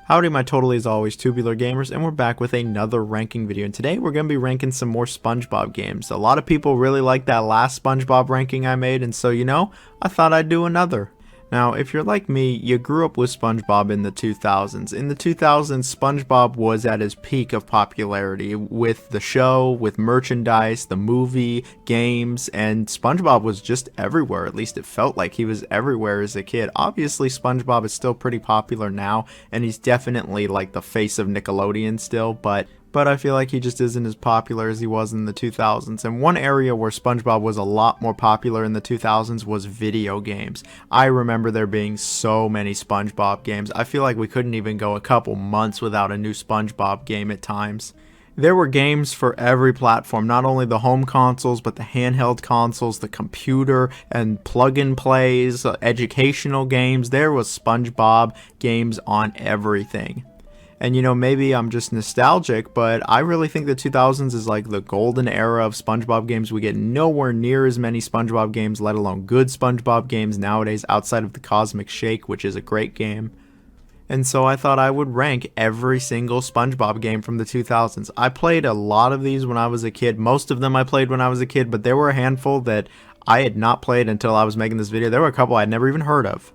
Howdy my totally as always tubular gamers, and we're back with another ranking video, and today we're going to be ranking some more SpongeBob games. A lot of people really like that last SpongeBob ranking I made, and so I thought I'd do another. Now, if you're like me, you grew up with SpongeBob in the 2000s. In the 2000s, SpongeBob was at his peak of popularity with the show, with merchandise, the movie, games, and SpongeBob was just everywhere. At least it felt like he was everywhere as a kid. Obviously, SpongeBob is still pretty popular now, and he's definitely like the face of Nickelodeon still, but I feel like he just isn't as popular as he was in the 2000s. And one area where SpongeBob was a lot more popular in the 2000s was video games. I remember there being so many SpongeBob games. I feel like we couldn't even go a couple months without a new SpongeBob game at times. There were games for every platform, not only the home consoles, but the handheld consoles, the computer, and plug-in plays, educational games. There was SpongeBob games on everything. And maybe I'm just nostalgic, but I really think the 2000s is like the golden era of SpongeBob games. We get nowhere near as many SpongeBob games, let alone good SpongeBob games nowadays, outside of the Cosmic Shake, which is a great game. And so I thought I would rank every single SpongeBob game from the 2000s. I played a lot of these when I was a kid. Most of them I played when I was a kid, but there were a handful that I had not played until I was making this video. There were a couple I'd never even heard of.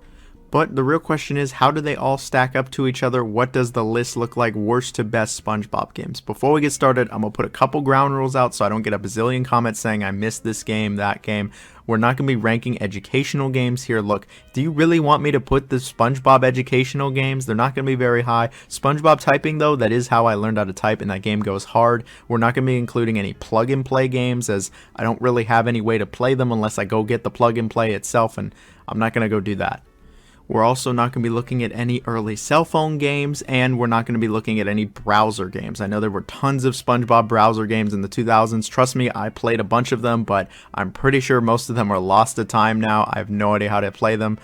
But the real question is, how do they all stack up to each other? What does the list look like, worst to best SpongeBob games? Before we get started, I'm going to put a couple ground rules out so I don't get a bazillion comments saying I missed this game, that game. We're not going to be ranking educational games here. Look, do you really want me to put the SpongeBob educational games? They're not going to be very high. SpongeBob typing, though, that is how I learned how to type, and that game goes hard. We're not going to be including any plug-and-play games, as I don't really have any way to play them unless I go get the plug-and-play itself, and I'm not going to go do that. We're also not going to be looking at any early cell phone games, and we're not going to be looking at any browser games. I know there were tons of SpongeBob browser games in the 2000s. Trust me, I played a bunch of them, but I'm pretty sure most of them are lost to time now. I have no idea how to play them.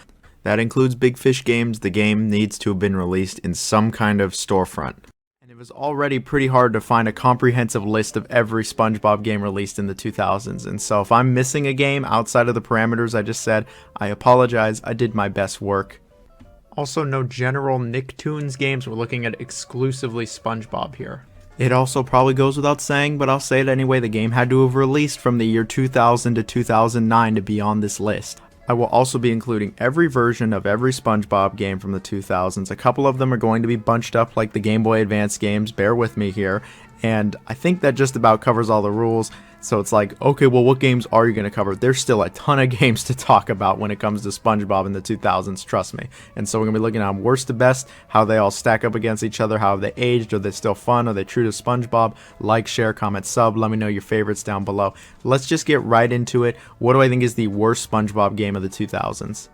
That includes Bigfish games. The game needs to have been released in some kind of storefront. It was already pretty hard to find a comprehensive list of every SpongeBob game released in the 2000s, and so if I'm missing a game outside of the parameters I just said, I apologize. I did my best work. Also, no general Nicktoons games. We're looking at exclusively SpongeBob here. It also probably goes without saying, but I'll say it anyway, the game had to have released from the year 2000 to 2009 to be on this list. I will also be including every version of every SpongeBob game from the 2000s. A couple of them are going to be bunched up like the Game Boy Advance games, bear with me here, and I think that just about covers all the rules. So it's like, okay, well, what games are you going to cover? There's still a ton of games to talk about when it comes to SpongeBob in the 2000s, trust me. And so we're going to be looking at them worst to best, how they all stack up against each other, how have they aged, are they still fun, are they true to SpongeBob? Like, share, comment, sub, let me know your favorites down below. Let's just get right into it. What do I think is the worst SpongeBob game of the 2000s?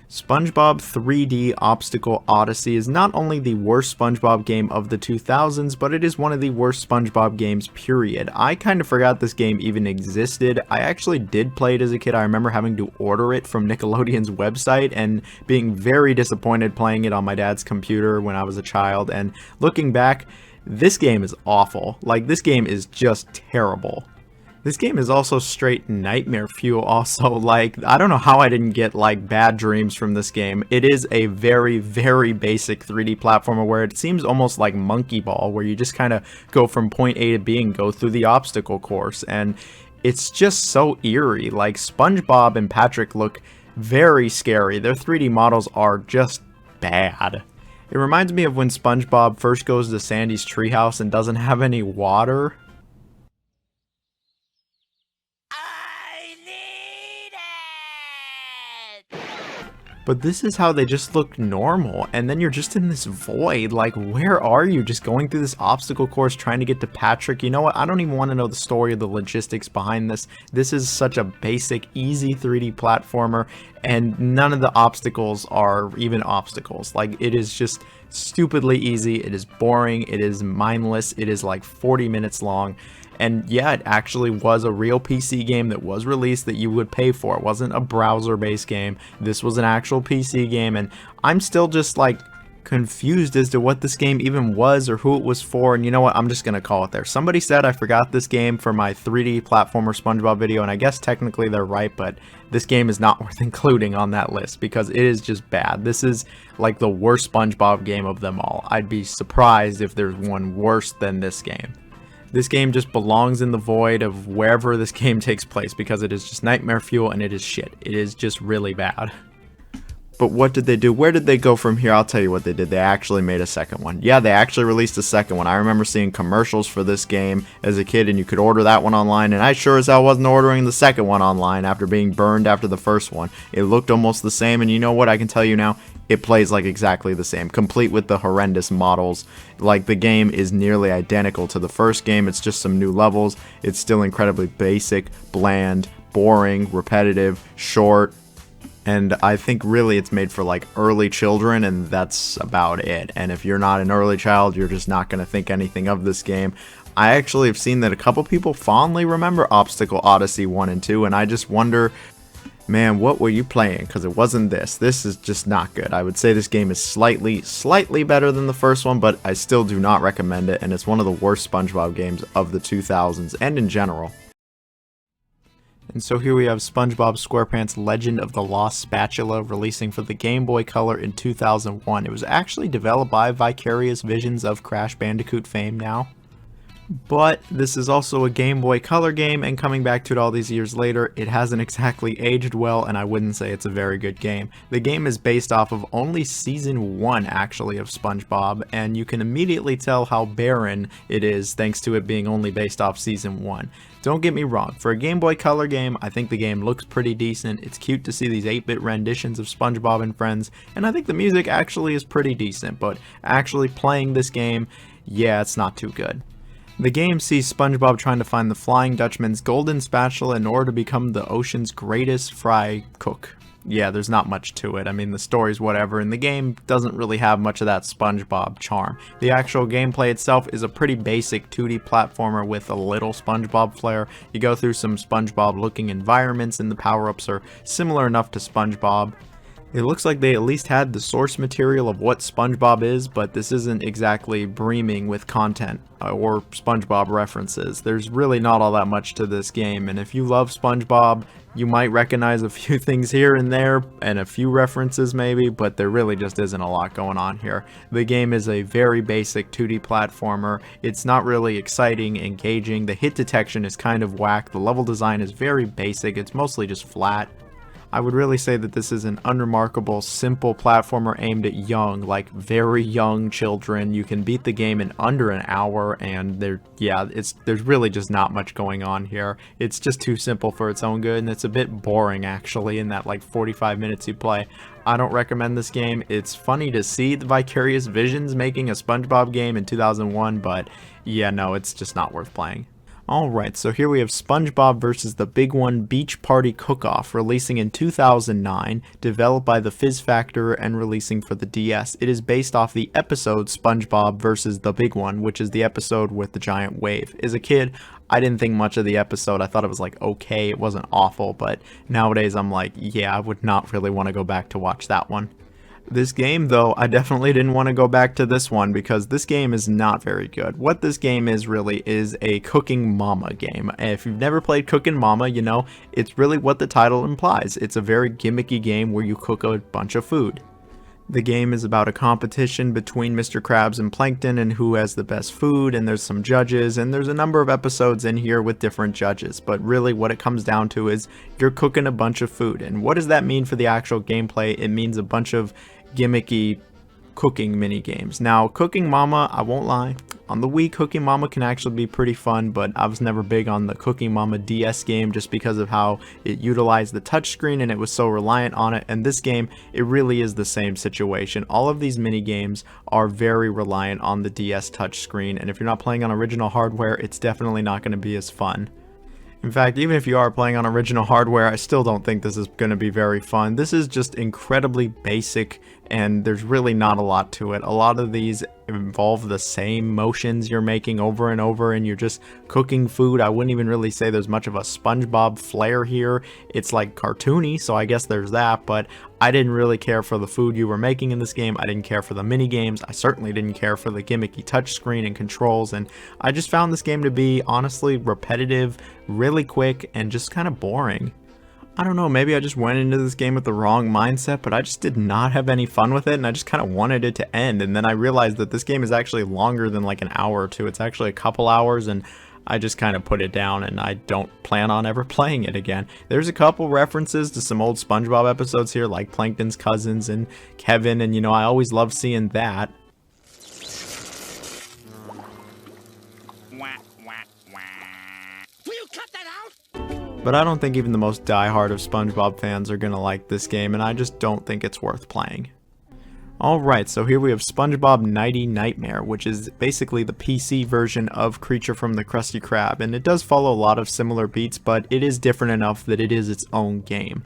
SpongeBob 3D Obstacle Odyssey is not only the worst SpongeBob game of the 2000s, but it is one of the worst SpongeBob games, period. I kind of forgot this game even existed. I actually did play it as a kid. I remember having to order it from Nickelodeon's website and being very disappointed playing it on my dad's computer when I was a child. And looking back, this game is awful. Like, this game is just terrible. This game is also straight nightmare fuel also. Like, I don't know how I didn't get like bad dreams from this game. It is a very, very basic 3D platformer where it seems almost like Monkey Ball, where you just kind of go from point A to B and go through the obstacle course. And it's just so eerie. Like, SpongeBob and Patrick look very scary. Their 3D models are just bad. It reminds me of when SpongeBob first goes to Sandy's treehouse and doesn't have any water. But this is how they just look normal, and then you're just in this void. Like, where are you? Just going through this obstacle course trying to get to Patrick. You know what? I don't even want to know the story or the logistics behind this. This is such a basic, easy 3D platformer, and none of the obstacles are even obstacles. Like, it is just stupidly easy. It is boring. It is mindless. It is like 40 minutes long. And yeah, it actually was a real PC game that was released that you would pay for. It wasn't a browser-based game. This was an actual PC game, and I'm still just like confused as to what this game even was or who it was for, and you know what, I'm just gonna call it there. Somebody said I forgot this game for my 3D platformer SpongeBob video, and I guess technically they're right, but this game is not worth including on that list because it is just bad. This is like the worst SpongeBob game of them all. I'd be surprised if there's one worse than this game. This game just belongs in the void of wherever this game takes place because it is just nightmare fuel and it is shit. It is just really bad. But what did they do? Where did they go from here? I'll tell you what they did. They actually made a second one. Yeah, they actually released a second one. I remember seeing commercials for this game as a kid, and you could order that one online, and I sure as hell wasn't ordering the second one online after being burned after the first one. It looked almost the same, and you know what? I can tell you now, it plays like exactly the same, complete with the horrendous models. Like, the game is nearly identical to the first game. It's just some new levels. It's still incredibly basic, bland, boring, repetitive, short. And I think really it's made for like early children, and that's about it. And if you're not an early child, you're just not going to think anything of this game. I actually have seen that a couple people fondly remember Obstacle Odyssey 1 and 2, and I just wonder, man, what were you playing? Because it wasn't this. This is just not good. I would say this game is slightly better than the first one, but I still do not recommend it, and it's one of the worst SpongeBob games of the 2000s and in general. And so here we have SpongeBob SquarePants Legend of the Lost Spatula releasing for the Game Boy Color in 2001. It was actually developed by Vicarious Visions of Crash Bandicoot fame now. But this is also a Game Boy Color game, and coming back to it all these years later, it hasn't exactly aged well, and I wouldn't say it's a very good game. The game is based off of only Season 1, actually, of SpongeBob, and you can immediately tell how barren it is thanks to it being only based off Season 1. Don't get me wrong, for a Game Boy Color game, I think the game looks pretty decent. It's cute to see these 8-bit renditions of SpongeBob and friends, and I think the music actually is pretty decent, but actually playing this game, yeah, it's not too good. The game sees SpongeBob trying to find the Flying Dutchman's golden spatula in order to become the ocean's greatest fry cook. Yeah, there's not much to it. I mean, the story's whatever, and the game doesn't really have much of that SpongeBob charm. The actual gameplay itself is a pretty basic 2D platformer with a little SpongeBob flair. You go through some SpongeBob-looking environments, and the power-ups are similar enough to SpongeBob. It looks like they at least had the source material of what SpongeBob is, but this isn't exactly brimming with content or SpongeBob references. There's really not all that much to this game, and if you love SpongeBob, you might recognize a few things here and there, and a few references maybe, but there really just isn't a lot going on here. The game is a very basic 2D platformer. It's not really exciting, engaging. The hit detection is kind of whack. The level design is very basic. It's mostly just flat. I would really say that this is an unremarkable, simple platformer aimed at young, like very young children. You can beat the game in under an hour, and there's really just not much going on here. It's just too simple for its own good, and it's a bit boring actually in that like 45 minutes you play. I don't recommend this game. It's funny to see the Vicarious Visions making a SpongeBob game in 2001, but yeah, no, it's just not worth playing. Alright, so here we have SpongeBob vs. the Big One Beach Party Cook-Off, releasing in 2009, developed by the Fizz Factor and releasing for the DS. It is based off the episode SpongeBob vs. the Big One, which is the episode with the giant wave. As a kid, I didn't think much of the episode. I thought it was like okay, it wasn't awful, but nowadays I'm like, yeah, I would not really want to go back to watch that one. This game, though, I definitely didn't want to go back to this one because this game is not very good. What this game is really is a Cooking Mama game. If you've never played Cooking Mama, you know, it's really what the title implies. It's a very gimmicky game where you cook a bunch of food. The game is about a competition between Mr. Krabs and Plankton and who has the best food, and there's some judges, and there's a number of episodes in here with different judges, but really what it comes down to is you're cooking a bunch of food. And what does that mean for the actual gameplay? It means a bunch of gimmicky cooking mini games. Now, Cooking Mama, I won't lie, on the Wii, Cooking Mama can actually be pretty fun, but I was never big on the Cooking Mama DS game just because of how it utilized the touchscreen and it was so reliant on it. And this game, it really is the same situation. All of these mini games are very reliant on the DS touchscreen, and if you're not playing on original hardware, it's definitely not going to be as fun. In fact, even if you are playing on original hardware, I still don't think this is going to be very fun. This is just incredibly basic and there's really not a lot to it. A lot of these involve the same motions you're making over and over, and you're just cooking food. I wouldn't even really say there's much of a SpongeBob flair here. It's like cartoony, so I guess there's that, but I didn't really care for the food you were making in this game. I didn't care for the mini games. I certainly didn't care for the gimmicky touchscreen and controls, and I just found this game to be honestly repetitive, really quick, and just kind of boring. I don't know, maybe I just went into this game with the wrong mindset, but I just did not have any fun with it, and I just kind of wanted it to end. And then I realized that this game is actually longer than like an hour or two. It's actually a couple hours, and I just kind of put it down, and I don't plan on ever playing it again. There's a couple references to some old SpongeBob episodes here, like Plankton's cousins and Kevin, and you know, I always love seeing that. But I don't think even the most diehard of SpongeBob fans are gonna like this game, and I just don't think it's worth playing. Alright, so here we have SpongeBob Nighty Nightmare, which is basically the PC version of Creature from the Krusty Krab, and it does follow a lot of similar beats, but it is different enough that it is its own game.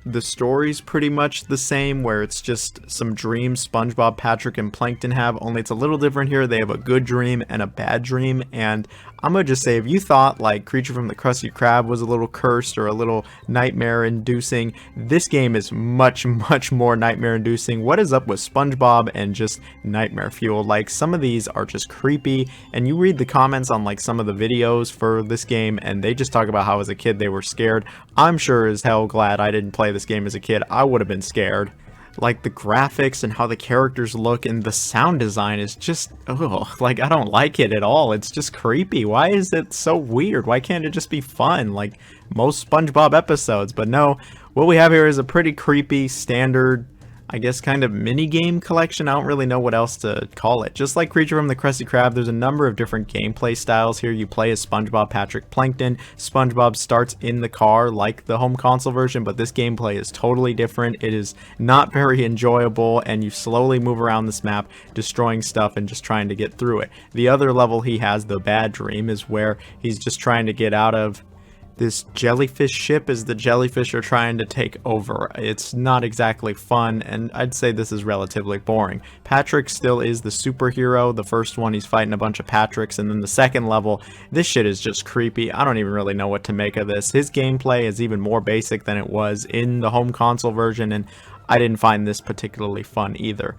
The story's pretty much the same, where it's just some dreams SpongeBob, Patrick, and Plankton have, only it's a little different here. They have a good dream and a bad dream, and I'm gonna just say, if you thought like Creature from the Krusty Krab was a little cursed or a little nightmare-inducing, this game is much more nightmare-inducing. What is up with SpongeBob and just nightmare fuel? Like, some of these are just creepy, and you read the comments on like some of the videos for this game, and they just talk about how as a kid they were scared. I'm sure as hell glad I didn't play this game as a kid. I would have been scared. Like, the graphics and how the characters look and the sound design is just, ugh, like, I don't like it at all. It's just creepy. Why is it so weird? Why can't it just be fun like most SpongeBob episodes? But no, what we have here is a pretty creepy, standard, I guess, kind of mini-game collection. I don't really know what else to call it. Just like Creature from the Krusty Krab, there's a number of different gameplay styles here. You play as SpongeBob, Patrick, Plankton. SpongeBob starts in the car like the home console version, but this gameplay is totally different. It is not very enjoyable, and you slowly move around this map, destroying stuff and just trying to get through it. The other level he has, the bad dream, is where he's just trying to get out of this jellyfish ship as the jellyfish are trying to take over. It's not exactly fun, and I'd say this is relatively boring. Patrick still is the superhero. The first one, he's fighting a bunch of Patricks, and then the second level, this shit is just creepy. I don't even really know what to make of this. His gameplay is even more basic than it was in the home console version, and I didn't find this particularly fun either.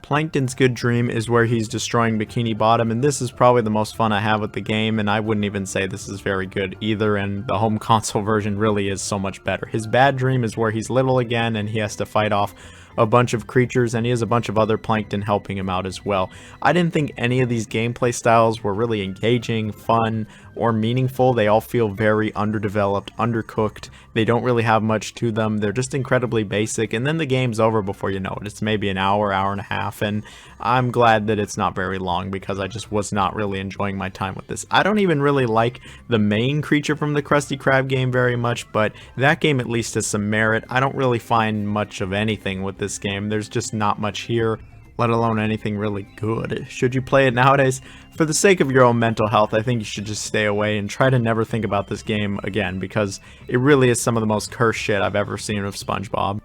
Plankton's good dream is where he's destroying Bikini Bottom, and this is probably the most fun I have with the game, and I wouldn't even say this is very good either, and the home console version really is so much better. His bad dream is where he's little again and he has to fight off a bunch of creatures, and he has a bunch of other plankton helping him out as well. I didn't think any of these gameplay styles were really engaging, fun, or meaningful. They all feel very underdeveloped, undercooked. They don't really have much to them. They're just incredibly basic, and then the game's over before you know it. It's maybe an hour, hour and a half, and I'm glad that it's not very long because I just was not really enjoying my time with this. I don't even really like the main Creature from the Krusty Krab game very much, but that game at least has some merit. I don't really find much of anything with this game. There's just not much here, let alone anything really good. Should you play it nowadays? For the sake of your own mental health, I think you should just stay away and try to never think about this game again, because it really is some of the most cursed shit I've ever seen of SpongeBob.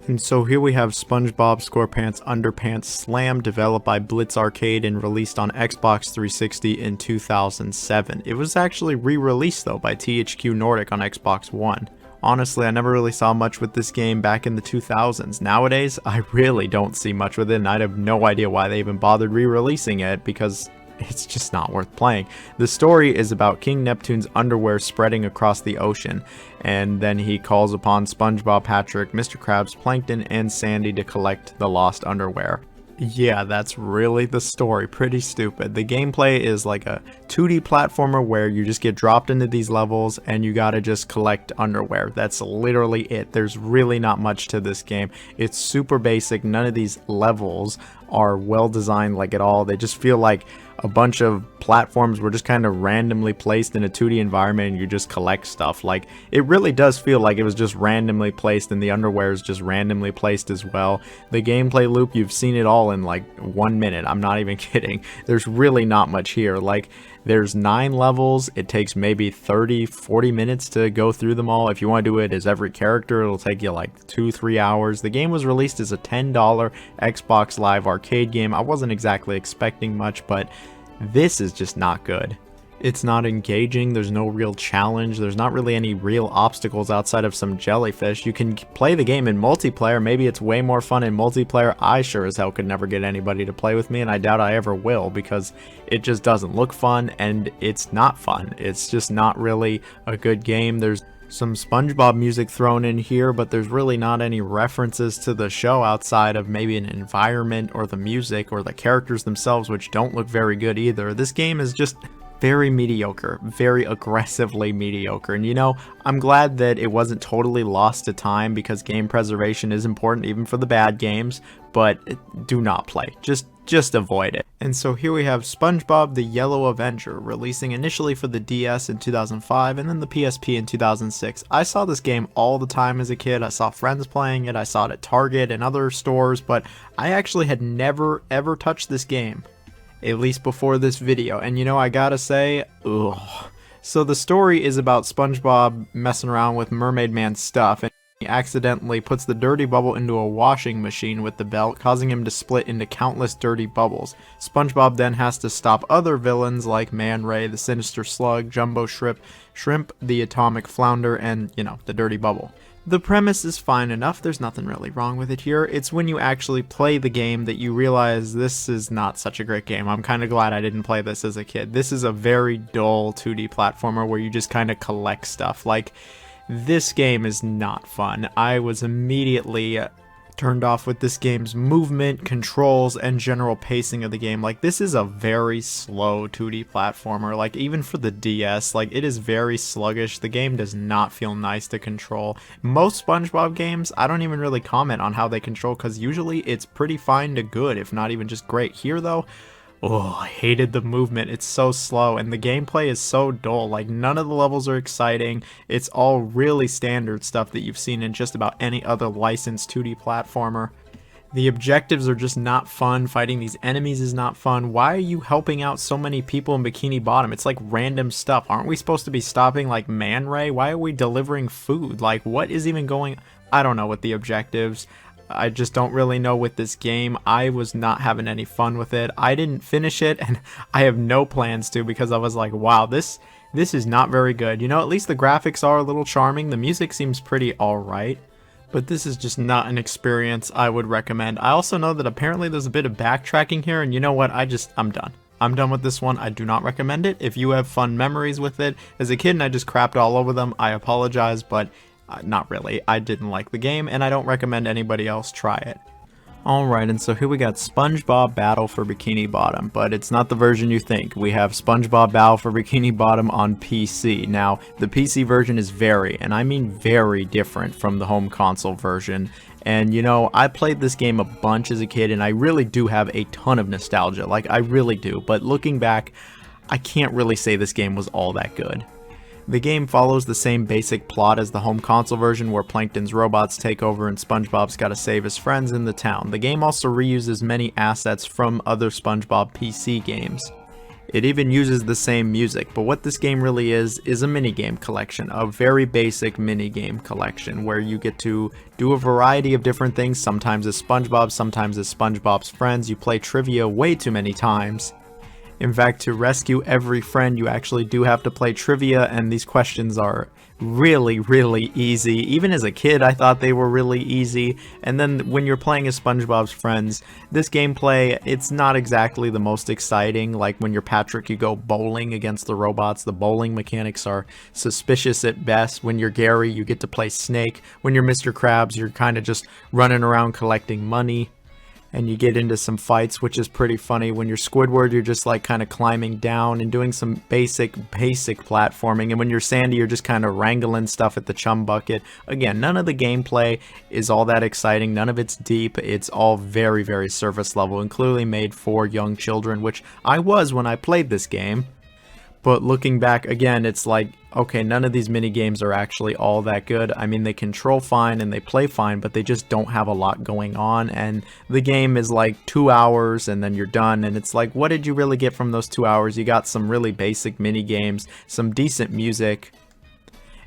And so here we have SpongeBob SquarePants Underpants Slam, developed by Blitz Arcade and released on Xbox 360 in 2007. It was actually re-released though by THQ Nordic on Xbox One. Honestly, I never really saw much with this game back in the 2000s. Nowadays, I really don't see much with it, and I have no idea why they even bothered re-releasing it, because it's just not worth playing. The story is about King Neptune's underwear spreading across the ocean, and then he calls upon SpongeBob, Patrick, Mr. Krabs, Plankton, and Sandy to collect the lost underwear. Yeah, that's really the story. Pretty stupid. The gameplay is like a 2D platformer where you just get dropped into these levels and you gotta just collect underwear. That's literally it. There's really not much to this game. It's super basic. None of these levels are well designed like at all. They just feel like a bunch of platforms were just kind of randomly placed in a 2D environment and you just collect stuff. Like, it really does feel like it was just randomly placed, and the underwear is just randomly placed as well. The gameplay loop, you've seen it all in like 1 minute. I'm not even kidding. There's really not much here. Like, There's 9 levels. It takes maybe 30-40 minutes to go through them all. If you want to do it as every character, it'll take you like 2-3 hours. The game was released as a $10 Xbox Live Arcade game. I wasn't exactly expecting much, but this is just not good. It's not engaging, there's no real challenge, there's not really any real obstacles outside of some jellyfish. You can play the game in multiplayer, maybe it's way more fun in multiplayer. I sure as hell could never get anybody to play with me, and I doubt I ever will, because it just doesn't look fun, and it's not fun. It's just not really a good game. There's some SpongeBob music thrown in here, but there's really not any references to the show outside of maybe an environment or the music or the characters themselves, which don't look very good either. This game is just very mediocre, very aggressively mediocre. And you know, I'm glad that it wasn't totally lost to time, because game preservation is important even for the bad games, but do not play. Just avoid it. And so here we have SpongeBob the Yellow Avenger, releasing initially for the DS in 2005 and then the PSP in 2006. I saw this game all the time as a kid. I saw friends playing it, I saw it at Target and other stores, but I actually had never ever touched this game, at least before this video. And you know, I gotta say, ugh. So the story is about SpongeBob messing around with Mermaid Man's stuff, and he accidentally puts the dirty bubble into a washing machine with the belt, causing him to split into countless dirty bubbles. SpongeBob then has to stop other villains like Man Ray, the Sinister Slug, Jumbo Shrimp, the Atomic Flounder, and, you know, the dirty bubble. The premise is fine enough, there's nothing really wrong with it here. It's when you actually play the game that you realize this is not such a great game. I'm kind of glad I didn't play this as a kid. This is a very dull 2D platformer where you just kind of collect stuff. Like, this game is not fun. I was immediately turned off with this game's movement, controls, and general pacing of the game. Like, this is a very slow 2D platformer. Like, even for the DS, like, it is very sluggish. The game does not feel nice to control. Most SpongeBob games, I don't even really comment on how they control, because usually it's pretty fine to good, if not even just great. Here, though, oh, I hated the movement. It's so slow, and the gameplay is so dull. Like, none of the levels are exciting. It's all really standard stuff that you've seen in just about any other licensed 2D platformer. The objectives are just not fun. Fighting these enemies is not fun. Why are you helping out so many people in Bikini Bottom? It's like random stuff. Aren't we supposed to be stopping like Man Ray? Why are we delivering food? Like, what is even going? I don't know what the objectives. I just don't really know with this game. I was not having any fun with it. I didn't finish it, and I have no plans to, because I was like, wow, this is not very good. You know, at least the graphics are a little charming. The music seems pretty alright, but this is just not an experience I would recommend. I also know that apparently there's a bit of backtracking here, and you know what? I'm done. I'm done with this one. I do not recommend it. If you have fun memories with it as a kid and I just crapped all over them, I apologize, but not really. I didn't like the game, and I don't recommend anybody else try it. Alright, and so here we got SpongeBob Battle for Bikini Bottom, but it's not the version you think. We have SpongeBob Battle for Bikini Bottom on PC. Now, the PC version is very, and I mean very different from the home console version. And you know, I played this game a bunch as a kid, and I really do have a ton of nostalgia. Like, I really do. But looking back, I can't really say this game was all that good. The game follows the same basic plot as the home console version, where Plankton's robots take over and SpongeBob's gotta save his friends in the town. The game also reuses many assets from other SpongeBob PC games. It even uses the same music, but what this game really is a minigame collection, a very basic minigame collection, where you get to do a variety of different things, sometimes as SpongeBob, sometimes as SpongeBob's friends. You play trivia way too many times. In fact, to rescue every friend, you actually do have to play trivia, and these questions are really, really easy. Even as a kid, I thought they were really easy. And then when you're playing as SpongeBob's friends, this gameplay, it's not exactly the most exciting. Like when you're Patrick, you go bowling against the robots. The bowling mechanics are suspicious at best. When you're Gary, you get to play Snake. When you're Mr. Krabs, you're kind of just running around collecting money. And you get into some fights, which is pretty funny. When you're Squidward, you're just like kind of climbing down and doing some basic platforming. And when you're Sandy, you're just kind of wrangling stuff at the chum bucket. Again, none of the gameplay is all that exciting. None of it's deep. It's all very, very surface level and clearly made for young children, which I was when I played this game. But looking back again, it's like, okay, none of these mini games are actually all that good. I mean, they control fine and they play fine, but they just don't have a lot going on. And the game is like 2 hours and then you're done. And it's like, what did you really get from those 2 hours? You got some really basic mini games, some decent music,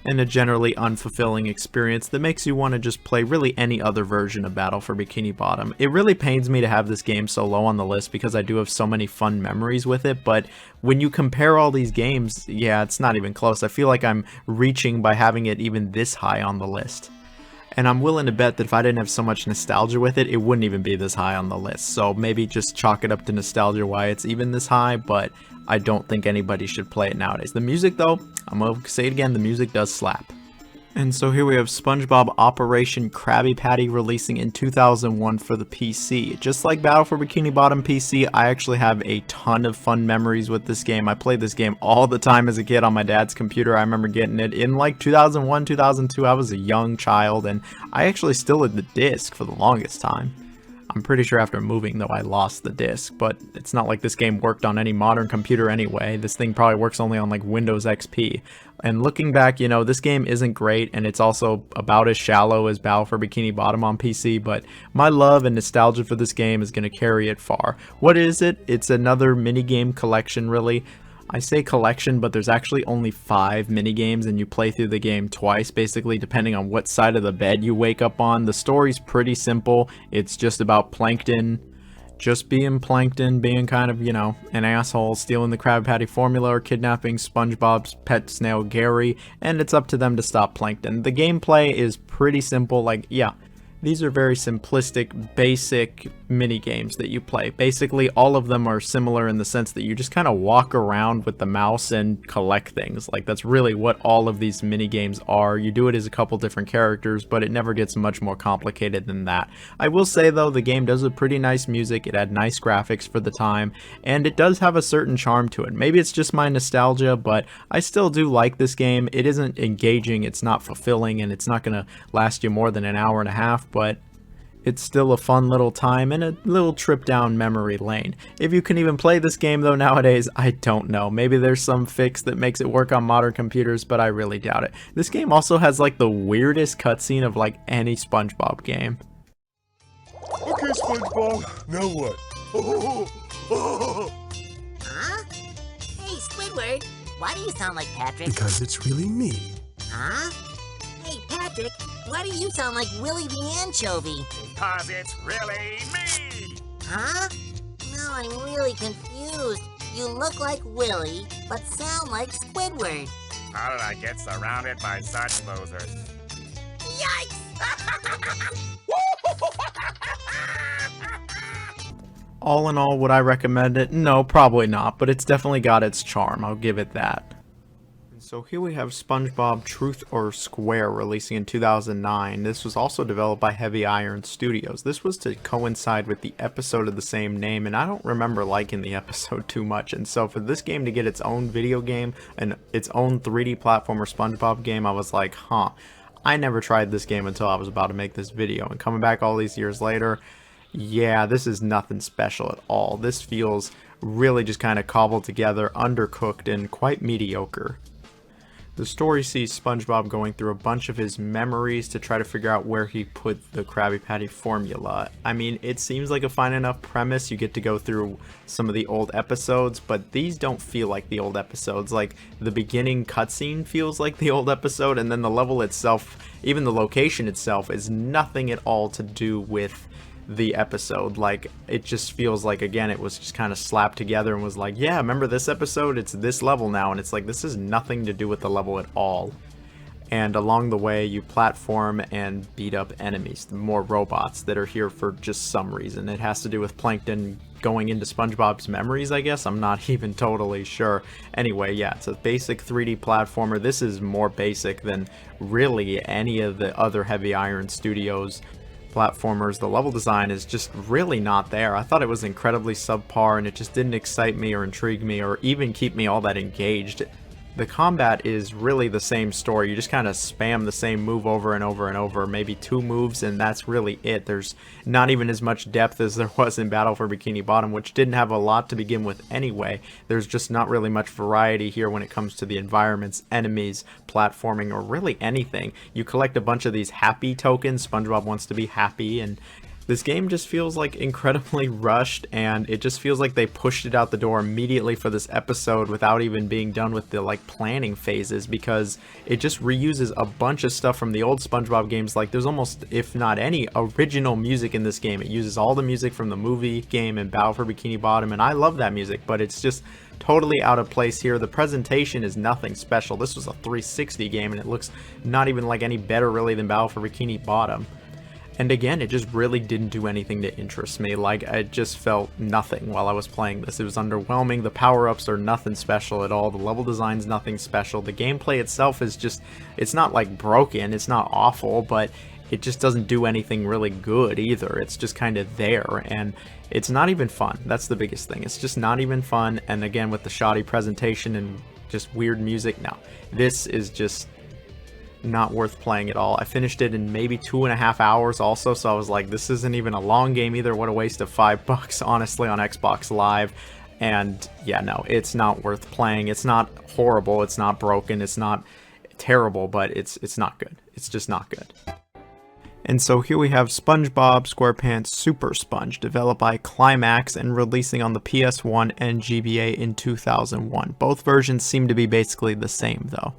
and a generally unfulfilling experience that makes you want to just play really any other version of Battle for Bikini Bottom. It really pains me to have this game so low on the list because I do have so many fun memories with it, but when you compare all these games, yeah, it's not even close. I feel like I'm reaching by having it even this high on the list. And I'm willing to bet that if I didn't have so much nostalgia with it, it wouldn't even be this high on the list. So maybe just chalk it up to nostalgia why it's even this high, but I don't think anybody should play it nowadays. The music though, I'm going to say it again, the music does slap. And so here we have SpongeBob Operation Krabby Patty releasing in 2001 for the PC. Just like Battle for Bikini Bottom PC, I actually have a ton of fun memories with this game. I played this game all the time as a kid on my dad's computer. I remember getting it in like 2001, 2002. I was a young child and I actually still had the disc for the longest time. I'm pretty sure after moving though I lost the disc, but it's not like this game worked on any modern computer anyway. This thing probably works only on like Windows XP. And looking back, you know, this game isn't great and it's also about as shallow as Battle for Bikini Bottom on PC, but my love and nostalgia for this game is going to carry it far. What is it? It's another minigame collection really. I say collection, but there's actually only 5 minigames and you play through the game twice, basically depending on what side of the bed you wake up on. The story's pretty simple. It's just about Plankton, just being Plankton, being kind of, you know, an asshole, stealing the Krabby Patty formula or kidnapping SpongeBob's pet snail Gary, and it's up to them to stop Plankton. The gameplay is pretty simple, like, yeah. These are very simplistic, basic mini games that you play. Basically, all of them are similar in the sense that you just kind of walk around with the mouse and collect things. Like, that's really what all of these mini games are. You do it as a couple different characters, but it never gets much more complicated than that. I will say, though, the game does have pretty nice music. It had nice graphics for the time, and it does have a certain charm to it. Maybe it's just my nostalgia, but I still do like this game. It isn't engaging, it's not fulfilling, and it's not going to last you more than an hour and a half, but it's still a fun little time and a little trip down memory lane. If you can even play this game though nowadays, I don't know. Maybe there's some fix that makes it work on modern computers, but I really doubt it. This game also has like the weirdest cutscene of like any SpongeBob game. Okay, SpongeBob, now what? Huh? Hey, Squidward, why do you sound like Patrick? Because it's really me. Huh? Hey, Patrick, why do you sound like Willy the Anchovy? Because it's really me! Huh? Now I'm really confused. You look like Willy, but sound like Squidward. How did I get surrounded by such losers? Yikes! All in all, would I recommend it? No, probably not, but it's definitely got its charm, I'll give it that. So here we have SpongeBob Truth or Square releasing in 2009. This was also developed by Heavy Iron Studios. This was to coincide with the episode of the same name, and I don't remember liking the episode too much. And so for this game to get its own video game and its own 3D platformer SpongeBob game, I was like, huh. I never tried this game until I was about to make this video. And coming back all these years later, yeah, this is nothing special at all. This feels really just kind of cobbled together, undercooked, and quite mediocre. The story sees SpongeBob going through a bunch of his memories to try to figure out where he put the Krabby Patty formula. I mean, it seems like a fine enough premise. You get to go through some of the old episodes, but these don't feel like the old episodes. Like, the beginning cutscene feels like the old episode, and then the level itself, even the location itself, is nothing at all to do with the episode. Like, it just feels like, again, it was just kind of slapped together and was like, yeah, remember this episode? It's this level now, and it's like, this has nothing to do with the level at all. And along the way, you platform and beat up enemies, more robots that are here for just some reason. It has to do with Plankton going into SpongeBob's memories, I guess. I'm not even totally sure. Anyway, yeah, it's a basic 3D platformer. This is more basic than really any of the other Heavy Iron Studios platformers. The level design is just really not there. I thought it was incredibly subpar and it just didn't excite me or intrigue me or even keep me all that engaged. The combat is really the same story. You just kind of spam the same move over and over and over, maybe 2 moves, and that's really it. There's not even as much depth as there was in Battle for Bikini Bottom, which didn't have a lot to begin with anyway. There's just not really much variety here when it comes to the environments, enemies, platforming, or really anything. You collect a bunch of these happy tokens. SpongeBob wants to be happy, and this game just feels like incredibly rushed, and it just feels like they pushed it out the door immediately for this episode without even being done with the like planning phases, because it just reuses a bunch of stuff from the old SpongeBob games. Like there's almost, if not any, original music in this game. It uses all the music from the movie game and Battle for Bikini Bottom, and I love that music, but it's just totally out of place here. The presentation is nothing special. This was a 360 game, and it looks not even like any better really than Battle for Bikini Bottom. And again, it just really didn't do anything to interest me. Like, I just felt nothing while I was playing this. It was underwhelming. The power-ups are nothing special at all. The level design's nothing special. The gameplay itself is just, it's not like broken, it's not awful, but it just doesn't do anything really good either. It's just kind of there, and it's not even fun. That's the biggest thing. It's just not even fun, and again, with the shoddy presentation and just weird music, no. This is just not worth playing at all. I finished it in maybe 2.5 hours also, so I was like, this isn't even a long game either. What a waste of $5 honestly on Xbox Live. And yeah, no, it's not worth playing. It's not horrible, it's not broken, it's not terrible, but it's not good. It's just not good. And so here we have SpongeBob SquarePants Super Sponge, developed by Climax and releasing on the PS1 and GBA in 2001. Both versions seem to be basically the same though.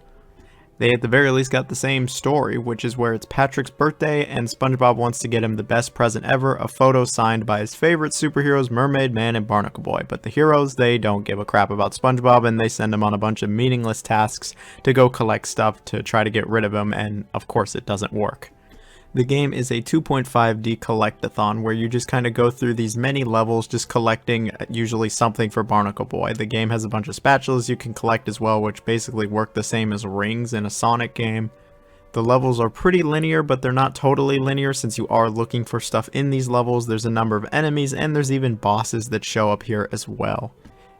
They at the very least got the same story, which is where it's Patrick's birthday and SpongeBob wants to get him the best present ever, a photo signed by his favorite superheroes, Mermaid Man and Barnacle Boy. But the heroes, they don't give a crap about SpongeBob, and they send him on a bunch of meaningless tasks to go collect stuff to try to get rid of him, and of course it doesn't work. The game is a 2.5D collectathon where you just kind of go through these many levels just collecting usually something for Barnacle Boy. The game has a bunch of spatulas you can collect as well, which basically work the same as rings in a Sonic game. The levels are pretty linear, but they're not totally linear since you are looking for stuff in these levels. There's a number of enemies, and there's even bosses that show up here as well.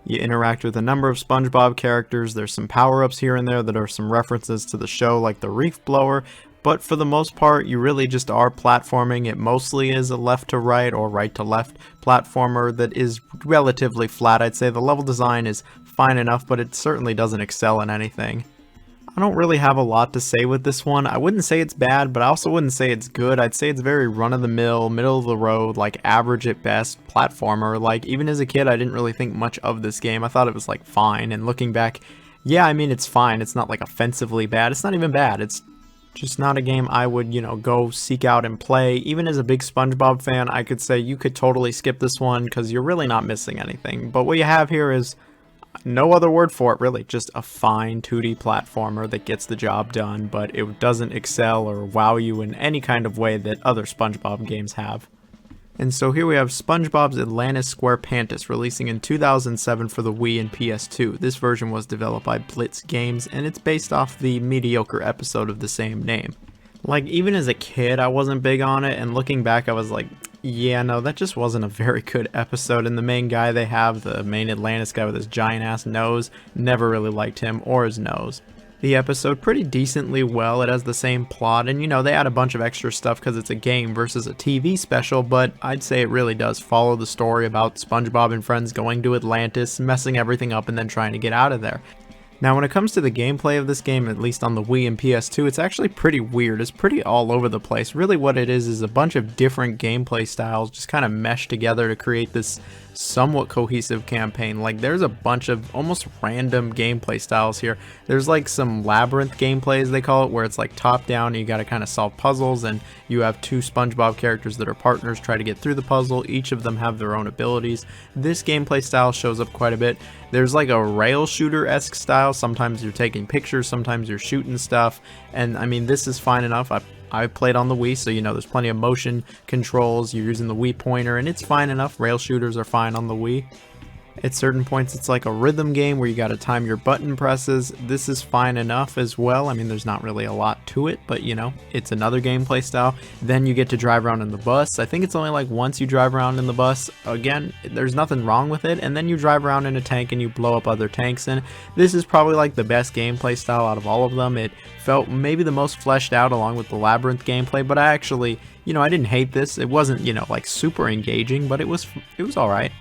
You interact with a number of SpongeBob characters. There's some power-ups here and there that are some references to the show, like the Reef Blower. But for the most part, you really just are platforming. It mostly is a left to right or right to left platformer that is relatively flat. I'd say the level design is fine enough, but it certainly doesn't excel in anything. I don't really have a lot to say with this one. I wouldn't say it's bad, but I also wouldn't say it's good. I'd say it's very run-of-the-mill, middle-of-the-road, like average at best platformer. Like, even as a kid, I didn't really think much of this game. I thought it was like fine, and looking back, yeah, I mean, it's fine. It's not like offensively bad. It's not even bad. It's just not a game I would, go seek out and play. Even as a big SpongeBob fan, I could say you could totally skip this one because you're really not missing anything. But what you have here is no other word for it, really. Just a fine 2D platformer that gets the job done, but it doesn't excel or wow you in any kind of way that other SpongeBob games have. And so here we have SpongeBob's Atlantis SquarePants releasing in 2007 for the Wii and PS2. This version was developed by Blitz Games, and it's based off the mediocre episode of the same name. Like, even as a kid, I wasn't big on it, and looking back, I was like, yeah, no, that just wasn't a very good episode. And the main guy they have, the main Atlantis guy with his giant-ass nose, never really liked him or his nose. The episode pretty decently well. It has the same plot, and they add a bunch of extra stuff because it's a game versus a TV special, but I'd say it really does follow the story about SpongeBob and friends going to Atlantis, messing everything up, and then trying to get out of there. Now, when it comes to the gameplay of this game, at least on the Wii and PS2, it's actually pretty weird. It's pretty all over the place. Really what it is a bunch of different gameplay styles just kind of meshed together to create this somewhat cohesive campaign. Like, there's a bunch of almost random gameplay styles here. There's like some labyrinth gameplays, they call it, where it's like top down and you gotta kind of solve puzzles, and you have 2 SpongeBob characters that are partners try to get through the puzzle. Each of them have their own abilities. This gameplay style shows up quite a bit. There's like a rail shooter-esque style. Sometimes you're taking pictures, sometimes you're shooting stuff, and I mean, this is fine enough. I played on the Wii, so there's plenty of motion controls. You're using the Wii pointer, and it's fine enough. Rail shooters are fine on the Wii. At certain points it's like a rhythm game where you gotta time your button presses. This is fine enough as well. I mean, there's not really a lot to it, but you know, it's another gameplay style. Then you get to drive around in the bus. I think it's only like once you drive around in the bus. Again, there's nothing wrong with it. And then you drive around in a tank and you blow up other tanks, and this is probably like the best gameplay style out of all of them. It felt maybe the most fleshed out along with the labyrinth gameplay, but I actually, you know, I didn't hate this. It wasn't, you know, like super engaging, but it was alright.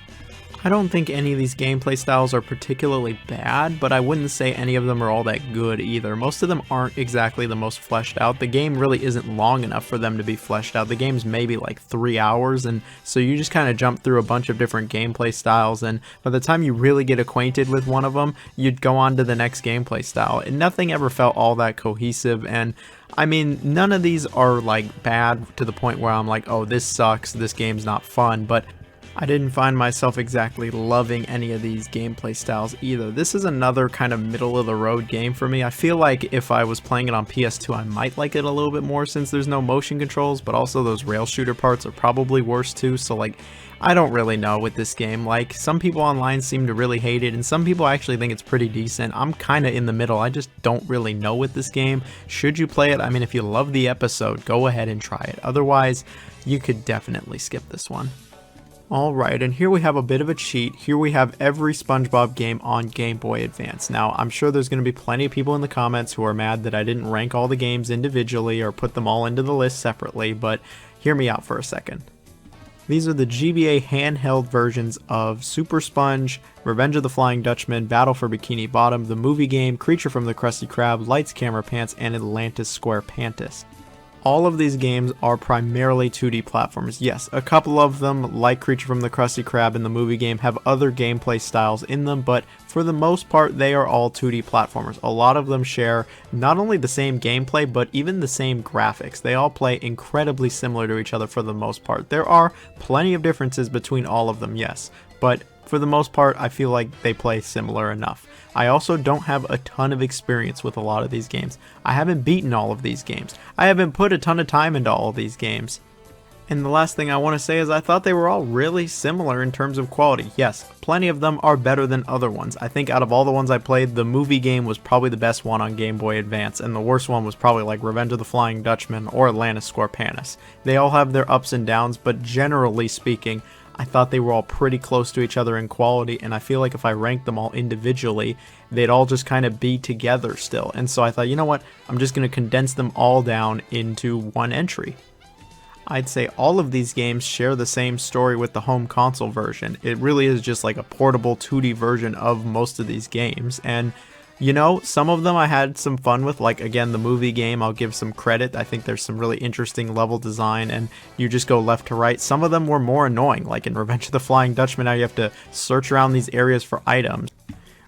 I don't think any of these gameplay styles are particularly bad, but I wouldn't say any of them are all that good either. Most of them aren't exactly the most fleshed out. The game really isn't long enough for them to be fleshed out. The game's maybe like 3 hours, and so you just kind of jump through a bunch of different gameplay styles, and by the time you really get acquainted with one of them, you'd go on to the next gameplay style. And nothing ever felt all that cohesive, and I mean, none of these are like bad to the point where I'm like, oh, this sucks, this game's not fun, but I didn't find myself exactly loving any of these gameplay styles either. This is another kind of middle of the road game for me. I feel like if I was playing it on PS2 I might like it a little bit more since there's no motion controls, but also those rail shooter parts are probably worse too, so like I don't really know with this game. Like, some people online seem to really hate it and some people actually think it's pretty decent. I'm kind of in the middle. I just don't really know with this game. Should you play it? I mean, if you love the episode, go ahead and try it. Otherwise, you could definitely skip this one. Alright, and here we have a bit of a cheat. Here we have Every SpongeBob Game on Game Boy Advance. Now, I'm sure there's going to be plenty of people in the comments who are mad that I didn't rank all the games individually or put them all into the list separately, but hear me out for a second. These are the GBA handheld versions of Super Sponge, Revenge of the Flying Dutchman, Battle for Bikini Bottom, the movie game, Creature from the Krusty Krab, Lights Camera Pants, and Atlantis SquarePants. All of these games are primarily 2D platformers. Yes, a couple of them, like Creature from the Krusty Krab and the movie game, have other gameplay styles in them, but for the most part, they are all 2D platformers. A lot of them share not only the same gameplay, but even the same graphics. They all play incredibly similar to each other for the most part. There are plenty of differences between all of them, yes, but for the most part, I feel like they play similar enough. I also don't have a ton of experience with a lot of these games. I haven't beaten all of these games. I haven't put a ton of time into all of these games. And the last thing I want to say is I thought they were all really similar in terms of quality. Yes, plenty of them are better than other ones. I think out of all the ones I played, the movie game was probably the best one on Game Boy Advance, and the worst one was probably like Revenge of the Flying Dutchman or Atlantis SquarePants. They all have their ups and downs, but generally speaking, I thought they were all pretty close to each other in quality, and I feel like if I ranked them all individually, they'd all just kind of be together still. And so I thought, you know what, I'm just going to condense them all down into one entry. I'd say all of these games share the same story with the home console version. It really is just like a portable 2D version of most of these games, and you know, some of them I had some fun with, like again the movie game, I'll give some credit. I think there's some really interesting level design and you just go left to right. Some of them were more annoying, like in Revenge of the Flying Dutchman, now you have to search around these areas for items.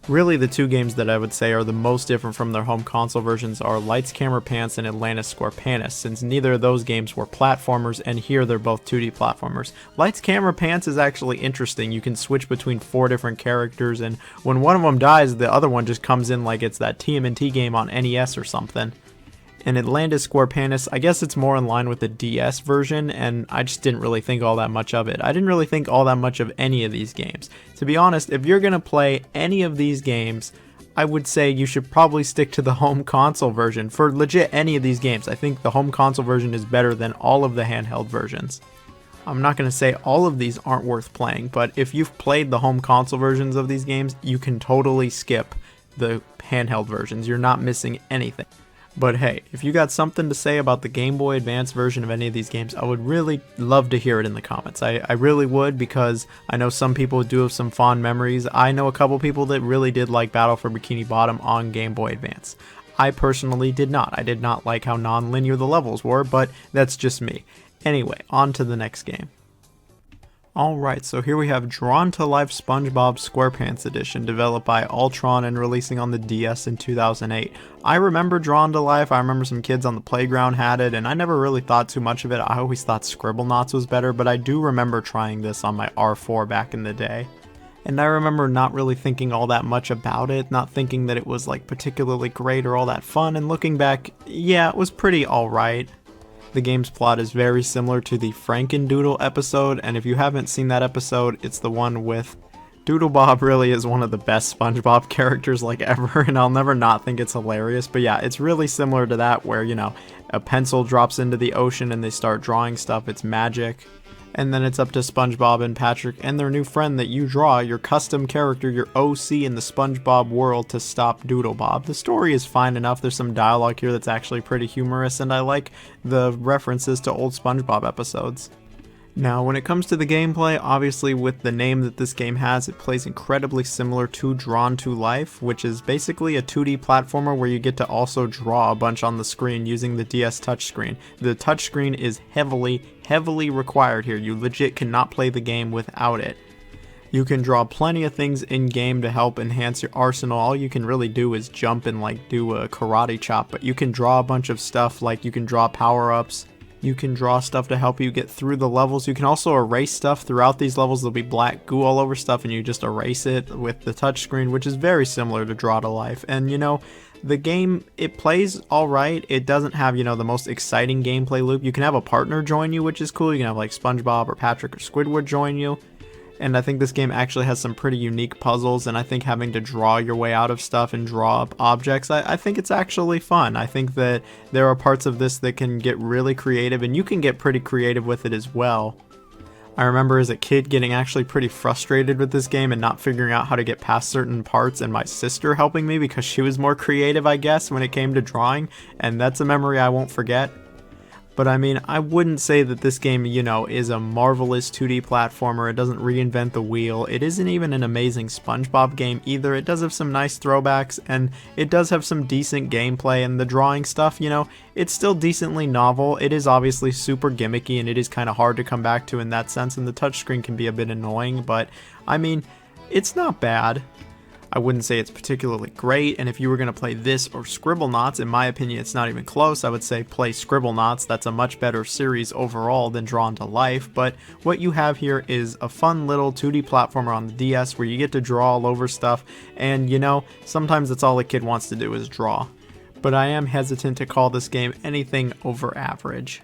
Really, the two games that I would say are the most different from their home console versions are Lights Camera Pants and Atlantis SquarePants, since neither of those games were platformers, and here they're both 2D platformers. Lights Camera Pants is actually interesting. You can switch between 4 different characters, and when one of them dies, the other one just comes in like it's that TMNT game on NES or something. And Atlantis SquarePants, I guess it's more in line with the DS version, and I just didn't really think all that much of it. I didn't really think all that much of any of these games. To be honest, if you're gonna play any of these games, I would say you should probably stick to the home console version. For legit any of these games, I think the home console version is better than all of the handheld versions. I'm not going to say all of these aren't worth playing, but if you've played the home console versions of these games, you can totally skip the handheld versions. You're not missing anything. But hey, if you got something to say about the Game Boy Advance version of any of these games, I would really love to hear it in the comments. I really would, because I know some people do have some fond memories. I know a couple people that really did like Battle for Bikini Bottom on Game Boy Advance. I personally did not. I did not like how non-linear the levels were, but that's just me. Anyway, on to the next game. Alright, so here we have Drawn to Life SpongeBob SquarePants Edition, developed by Ultron and releasing on the DS in 2008. I remember Drawn to Life. I remember some kids on the playground had it, and I never really thought too much of it. I always thought Scribblenauts was better, but I do remember trying this on my R4 back in the day. And I remember not really thinking all that much about it, not thinking that it was like particularly great or all that fun, and looking back, yeah, it was pretty alright. The game's plot is very similar to the Frankendoodle episode, and if you haven't seen that episode, it's the one with Doodlebob really is one of the best SpongeBob characters like ever, and I'll never not think it's hilarious. But yeah, it's really similar to that where, you know, a pencil drops into the ocean and they start drawing stuff. It's magic. And then it's up to SpongeBob and Patrick and their new friend that you draw, your custom character, your OC in the SpongeBob world, to stop Doodlebob. The story is fine enough. There's some dialogue here that's actually pretty humorous, and I like the references to old SpongeBob episodes. Now, when it comes to the gameplay, obviously with the name that this game has, it plays incredibly similar to Drawn to Life, which is basically a 2D platformer where you get to also draw a bunch on the screen using the DS touchscreen. The touchscreen is heavily required here. You legit cannot play the game without it. You can draw plenty of things in game to help enhance your arsenal. All you can really do is jump and like do a karate chop, but you can draw a bunch of stuff, like you can draw power-ups. You can draw stuff to help you get through the levels. You can also erase stuff throughout these levels. There'll be black goo all over stuff and you just erase it with the touchscreen, which is very similar to Draw to Life. And you know, the game, it plays alright. It doesn't have, you know, the most exciting gameplay loop. You can have a partner join you, which is cool. You can have like SpongeBob or Patrick or Squidward join you. And I think this game actually has some pretty unique puzzles, and I think having to draw your way out of stuff and draw up objects, I think it's actually fun. I think that there are parts of this that can get really creative, and you can get pretty creative with it as well. I remember as a kid getting actually pretty frustrated with this game and not figuring out how to get past certain parts, and my sister helping me because she was more creative, I guess, when it came to drawing, and that's a memory I won't forget. But I mean, I wouldn't say that this game, you know, is a marvelous 2D platformer. It doesn't reinvent the wheel. It isn't even an amazing SpongeBob game either. It does have some nice throwbacks, and it does have some decent gameplay, and the drawing stuff, you know, it's still decently novel. It is obviously super gimmicky, and it is kind of hard to come back to in that sense, and the touchscreen can be a bit annoying, but I mean, it's not bad. I wouldn't say it's particularly great, and if you were going to play this or Scribblenauts, in my opinion it's not even close. I would say play Scribblenauts. That's a much better series overall than Drawn to Life, but what you have here is a fun little 2D platformer on the DS where you get to draw all over stuff, and you know, sometimes that's all a kid wants to do is draw. But I am hesitant to call this game anything over average.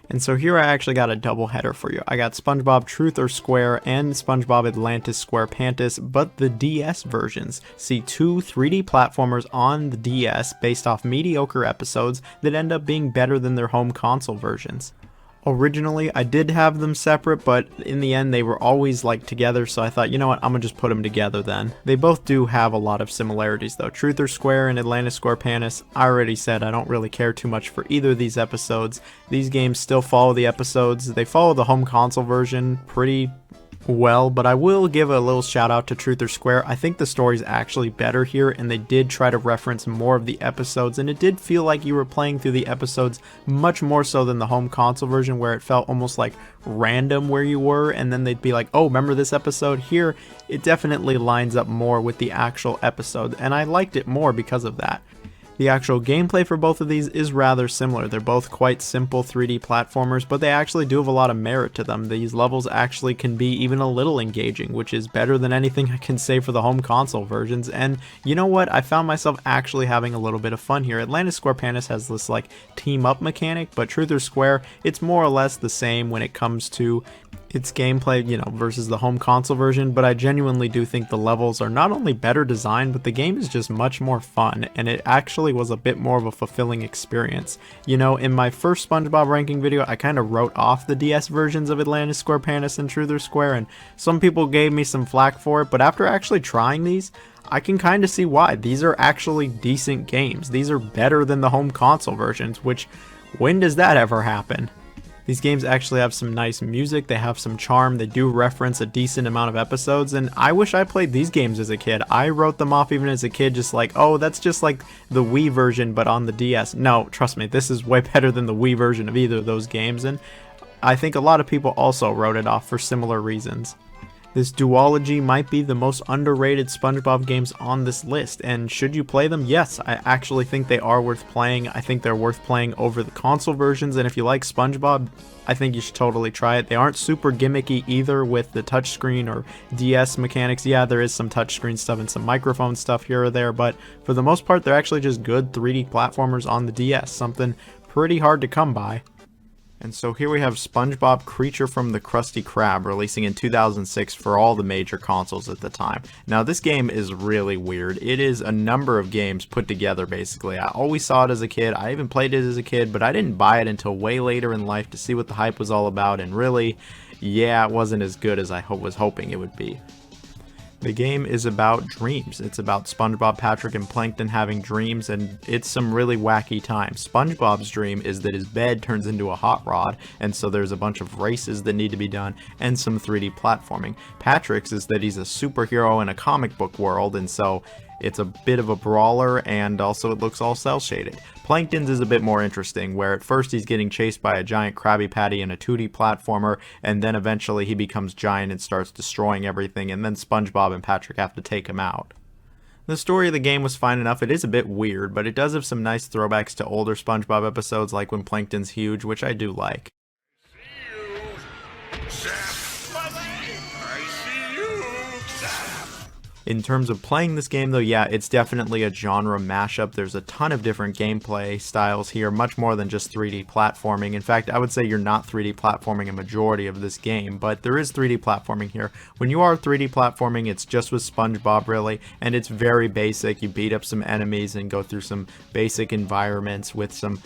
And so here I actually got a double header for you. I got SpongeBob Truth or Square and SpongeBob Atlantis SquarePants, but the DS versions. See, two 3D platformers on the DS based off mediocre episodes that end up being better than their home console versions. Originally, I did have them separate, but in the end they were always like together, so I thought, you know what, I'm gonna just put them together then. They both do have a lot of similarities though. Truth or Square and Atlantis SquarePants, I already said I don't really care too much for either of these episodes. These games still follow the episodes. They follow the home console version pretty well, but I will give a little shout out to Truth or Square. I think the story's actually better here, and they did try to reference more of the episodes, and it did feel like you were playing through the episodes much more so than the home console version, where it felt almost like random where you were, and then they'd be like, oh, remember this episode? Here, it definitely lines up more with the actual episode, and I liked it more because of that. The actual gameplay for both of these is rather similar. They're both quite simple 3D platformers, but they actually do have a lot of merit to them. These levels actually can be even a little engaging, which is better than anything I can say for the home console versions. And you know what? I found myself actually having a little bit of fun here. Atlantis SquarePants has this like team up mechanic, but Truth or Square, it's more or less the same when it comes to its gameplay, you know, versus the home console version, but I genuinely do think the levels are not only better designed, but the game is just much more fun, and it actually was a bit more of a fulfilling experience. You know, in my first SpongeBob ranking video, I kind of wrote off the DS versions of Atlantis SquarePants and Truth or Square, and some people gave me some flack for it, but after actually trying these, I can kind of see why. These are actually decent games. These are better than the home console versions, which, when does that ever happen? These games actually have some nice music, they have some charm, they do reference a decent amount of episodes, and I wish I played these games as a kid. I wrote them off even as a kid, just like, oh, that's just like the Wii version but on the DS. No, trust me, this is way better than the Wii version of either of those games, and I think a lot of people also wrote it off for similar reasons. This duology might be the most underrated SpongeBob games on this list, and should you play them? Yes, I actually think they are worth playing. I think they're worth playing over the console versions, and if you like SpongeBob, I think you should totally try it. They aren't super gimmicky either with the touchscreen or DS mechanics. Yeah, there is some touchscreen stuff and some microphone stuff here or there, but for the most part, they're actually just good 3D platformers on the DS, something pretty hard to come by. And so here we have SpongeBob Creature from the Krusty Krab, releasing in 2006 for all the major consoles at the time. Now this game is really weird. It is a number of games put together basically. I always saw it as a kid, I even played it as a kid, but I didn't buy it until way later in life to see what the hype was all about, and really, yeah, it wasn't as good as I was hoping it would be. The game is about dreams. It's about SpongeBob, Patrick, and Plankton having dreams, and it's some really wacky times. SpongeBob's dream is that his bed turns into a hot rod, and so there's a bunch of races that need to be done, and some 3D platforming. Patrick's is that he's a superhero in a comic book world, and so it's a bit of a brawler, and also it looks all cel-shaded. Plankton's is a bit more interesting, where at first he's getting chased by a giant Krabby Patty in a 2D platformer, and then eventually he becomes giant and starts destroying everything, and then SpongeBob and Patrick have to take him out. The story of the game was fine enough. It is a bit weird, but it does have some nice throwbacks to older SpongeBob episodes, like when Plankton's huge, which I do like. In terms of playing this game though, yeah, it's definitely a genre mashup. There's a ton of different gameplay styles here, much more than just 3D platforming. In fact, I would say you're not 3D platforming a majority of this game, but there is 3D platforming here. When you are 3D platforming, it's just with SpongeBob really, and it's very basic. You beat up some enemies and go through some basic environments with some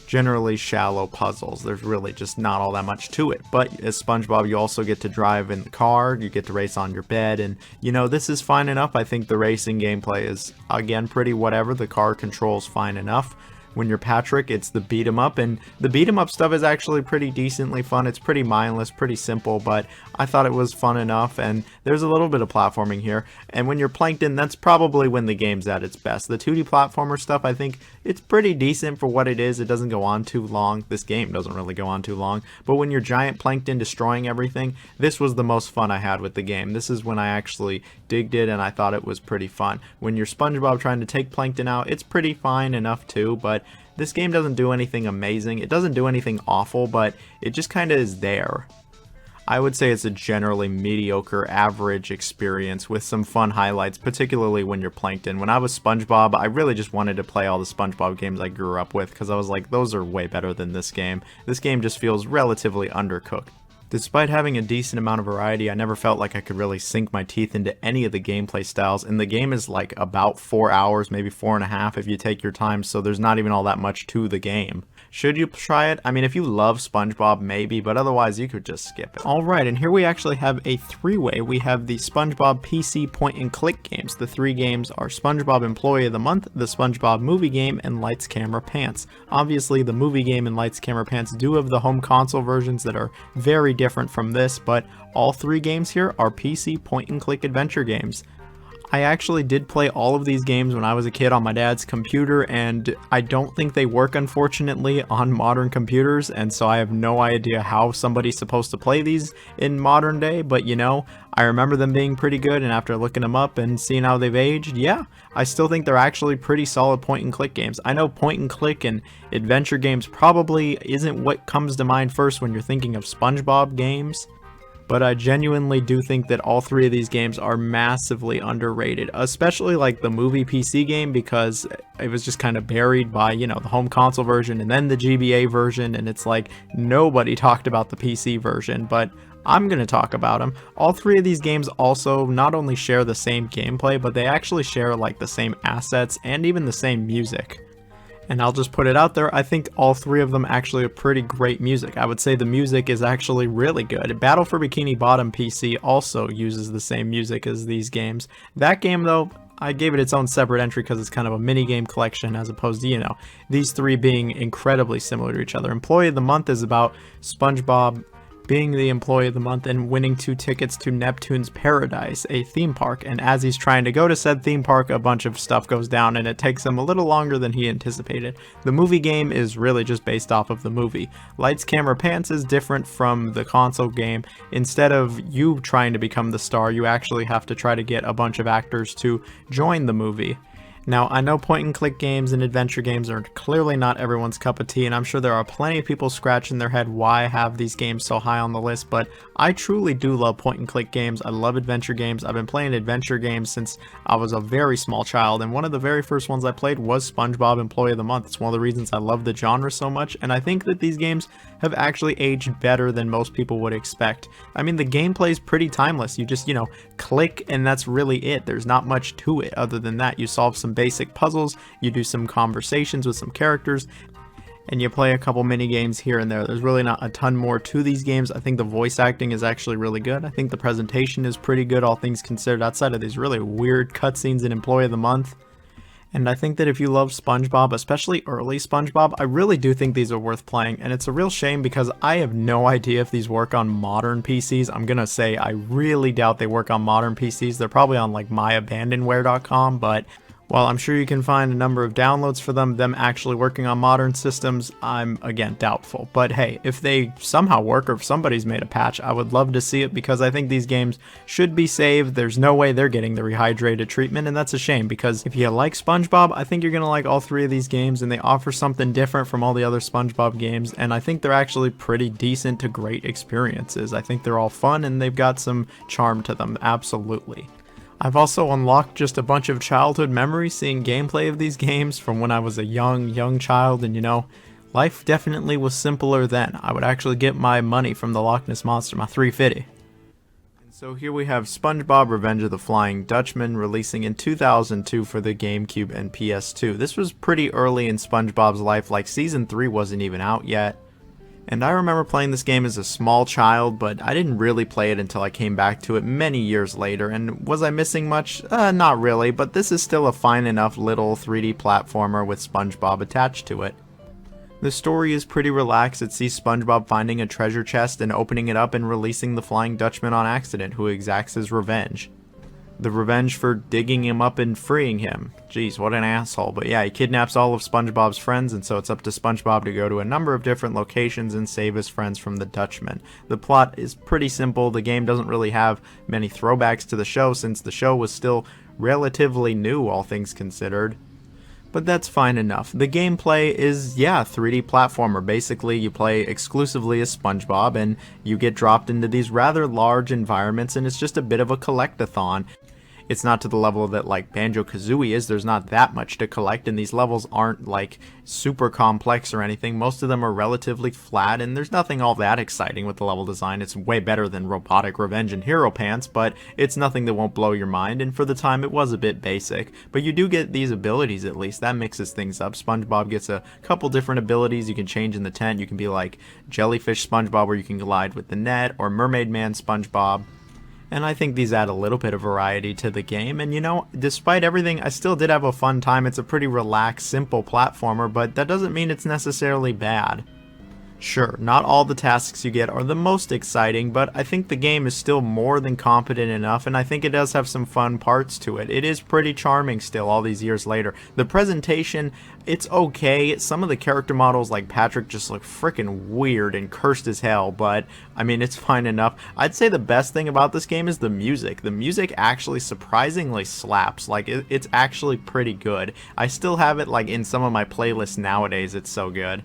generally shallow puzzles. There's really just not all that much to it. But as SpongeBob, you also get to drive in the car, you get to race on your bed, and you know, this is fine enough. I think the racing gameplay is, again, pretty whatever. The car controls fine enough. When you're Patrick, it's the beat 'em up, and the beat 'em up stuff is actually pretty decently fun. It's pretty mindless, pretty simple, but I thought it was fun enough, and there's a little bit of platforming here. And when you're Plankton, that's probably when the game's at its best. The 2D platformer stuff, I think it's pretty decent for what it is. It doesn't go on too long. This game doesn't really go on too long, but when you're giant Plankton destroying everything, this was the most fun I had with the game. This is when I actually digged it, and I thought it was pretty fun. When you're SpongeBob trying to take Plankton out, it's pretty fine enough too, but this game doesn't do anything amazing. It doesn't do anything awful, but it just kind of is there. I would say it's a generally mediocre, average experience with some fun highlights, particularly when you're Plankton. When I was SpongeBob, I really just wanted to play all the SpongeBob games I grew up with, because I was like, those are way better than this game. This game just feels relatively undercooked. Despite having a decent amount of variety, I never felt like I could really sink my teeth into any of the gameplay styles, and the game is like about 4 hours, maybe 4.5 if you take your time, so there's not even all that much to the game. Should you try it? I mean, if you love SpongeBob, maybe, but otherwise you could just skip it. Alright, and here we actually have a three-way. We have the SpongeBob PC point-and-click games. The three games are SpongeBob Employee of the Month, the SpongeBob Movie Game, and Lights, Camera, Pants. Obviously, the Movie Game and Lights, Camera, Pants do have the home console versions that are very different from this, but all three games here are PC point-and-click adventure games. I actually did play all of these games when I was a kid on my dad's computer, and I don't think they work, unfortunately, on modern computers, and so I have no idea how somebody's supposed to play these in modern day, but you know, I remember them being pretty good, and after looking them up and seeing how they've aged, yeah, I still think they're actually pretty solid point-and-click games. I know point-and-click and adventure games probably isn't what comes to mind first when you're thinking of SpongeBob games, but I genuinely do think that all three of these games are massively underrated, especially like the movie PC game, because it was just kind of buried by, you know, the home console version and then the GBA version, and it's like nobody talked about the PC version, but I'm going to talk about them. All three of these games also not only share the same gameplay, but they actually share like the same assets and even the same music. And I'll just put it out there, I think all three of them actually are pretty great music. I would say the music is actually really good. Battle for Bikini Bottom PC also uses the same music as these games. That game though, I gave it its own separate entry because it's kind of a mini game collection as opposed to, you know, these three being incredibly similar to each other. Employee of the Month is about SpongeBob being the Employee of the Month and winning 2 tickets to Neptune's Paradise, a theme park, and as he's trying to go to said theme park, a bunch of stuff goes down and it takes him a little longer than he anticipated. The movie game is really just based off of the movie. Lights, Camera, Pants is different from the console game. Instead of you trying to become the star, you actually have to try to get a bunch of actors to join the movie. Now, I know point and click games and adventure games are clearly not everyone's cup of tea, and I'm sure there are plenty of people scratching their head why I have these games so high on the list, but I truly do love point and click games. I love adventure games. I've been playing adventure games since I was a very small child, and one of the very first ones I played was SpongeBob Employee of the Month. It's one of the reasons I love the genre so much, and I think that these games have actually aged better than most people would expect. I mean, the gameplay is pretty timeless. You just, click and that's really it. There's not much to it other than that. You solve some basic puzzles, you do some conversations with some characters, and you play a couple mini games here and there. There's really not a ton more to these games. I think the voice acting is actually really good. I think the presentation is pretty good, all things considered, outside of these really weird cutscenes in Employee of the Month. And I think that if you love SpongeBob, especially early SpongeBob, I really do think these are worth playing. And it's a real shame because I have no idea if these work on modern PCs. I'm gonna say I really doubt they work on modern PCs. They're probably on like myabandonware.com, but while I'm sure you can find a number of downloads for them actually working on modern systems, I'm again doubtful. But hey, if they somehow work or if somebody's made a patch, I would love to see it because I think these games should be saved. There's no way they're getting the rehydrated treatment, and that's a shame because if you like SpongeBob, I think you're gonna like all three of these games, and they offer something different from all the other SpongeBob games, and I think they're actually pretty decent to great experiences. I think they're all fun and they've got some charm to them, absolutely. I've also unlocked just a bunch of childhood memories seeing gameplay of these games from when I was a young child, and life definitely was simpler then. I would actually get my money from the Loch Ness Monster, my 350. And so here we have SpongeBob Revenge of the Flying Dutchman releasing in 2002 for the GameCube and PS2. This was pretty early in SpongeBob's life, like Season 3 wasn't even out yet. And I remember playing this game as a small child, but I didn't really play it until I came back to it many years later. And was I missing much? Not really, but this is still a fine enough little 3D platformer with SpongeBob attached to it. The story is pretty relaxed. It sees SpongeBob finding a treasure chest and opening it up and releasing the Flying Dutchman on accident, who exacts his revenge. The revenge for digging him up and freeing him. Jeez, what an asshole. But yeah, he kidnaps all of SpongeBob's friends, and so it's up to SpongeBob to go to a number of different locations and save his friends from the Dutchman. The plot is pretty simple. The game doesn't really have many throwbacks to the show since the show was still relatively new, all things considered. But that's fine enough. The gameplay is, 3D platformer. Basically, you play exclusively as SpongeBob, and you get dropped into these rather large environments, and it's just a bit of a collect-a-thon. It's not to the level that like Banjo-Kazooie is. There's not that much to collect, and these levels aren't like super complex or anything. Most of them are relatively flat, and there's nothing all that exciting with the level design. It's way better than Robotic Revenge and Hero Pants, but it's nothing that won't blow your mind, and for the time it was a bit basic. But you do get these abilities at least. That mixes things up. SpongeBob gets a couple different abilities you can change in the tent. You can be like Jellyfish SpongeBob, where you can glide with the net, or Mermaid Man SpongeBob. And I think these add a little bit of variety to the game, and despite everything, I still did have a fun time. It's a pretty relaxed, simple platformer, but that doesn't mean it's necessarily bad. Sure, not all the tasks you get are the most exciting, but I think the game is still more than competent enough, and I think it does have some fun parts to it. It is pretty charming still all these years later. The presentation, it's okay. Some of the character models like Patrick just look freaking weird and cursed as hell, but I mean, it's fine enough. I'd say the best thing about this game is the music. The music actually surprisingly slaps. Like, it's actually pretty good. I still have it like in some of my playlists nowadays. It's so good.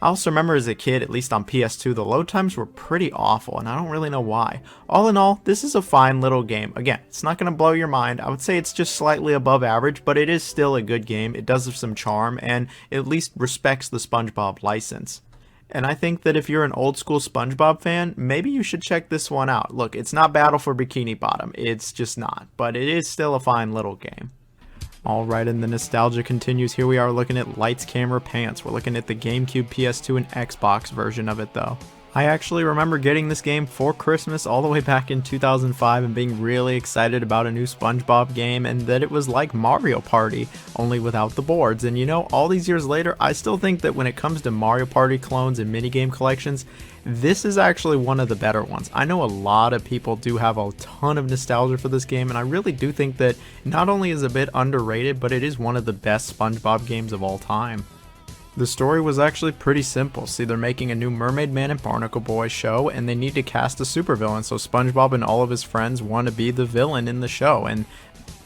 I also remember as a kid, at least on PS2, the load times were pretty awful, and I don't really know why. All in all, this is a fine little game. Again, it's not going to blow your mind. I would say it's just slightly above average, but it is still a good game. It does have some charm, and at least respects the SpongeBob license. And I think that if you're an old school SpongeBob fan, maybe you should check this one out. Look, it's not Battle for Bikini Bottom. It's just not. But it is still a fine little game. Alright, and the nostalgia continues. Here we are looking at Lights, Camera, Pants. We're looking at the GameCube, PS2, and Xbox version of it though. I actually remember getting this game for Christmas all the way back in 2005 and being really excited about a new SpongeBob game, and that it was like Mario Party, only without the boards. And all these years later, I still think that when it comes to Mario Party clones and minigame collections, this is actually one of the better ones. I know a lot of people do have a ton of nostalgia for this game, and I really do think that not only is it a bit underrated, but it is one of the best SpongeBob games of all time. The story was actually pretty simple. See, they're making a new Mermaid Man and Barnacle Boy show, and they need to cast a supervillain, so SpongeBob and all of his friends want to be the villain in the show, and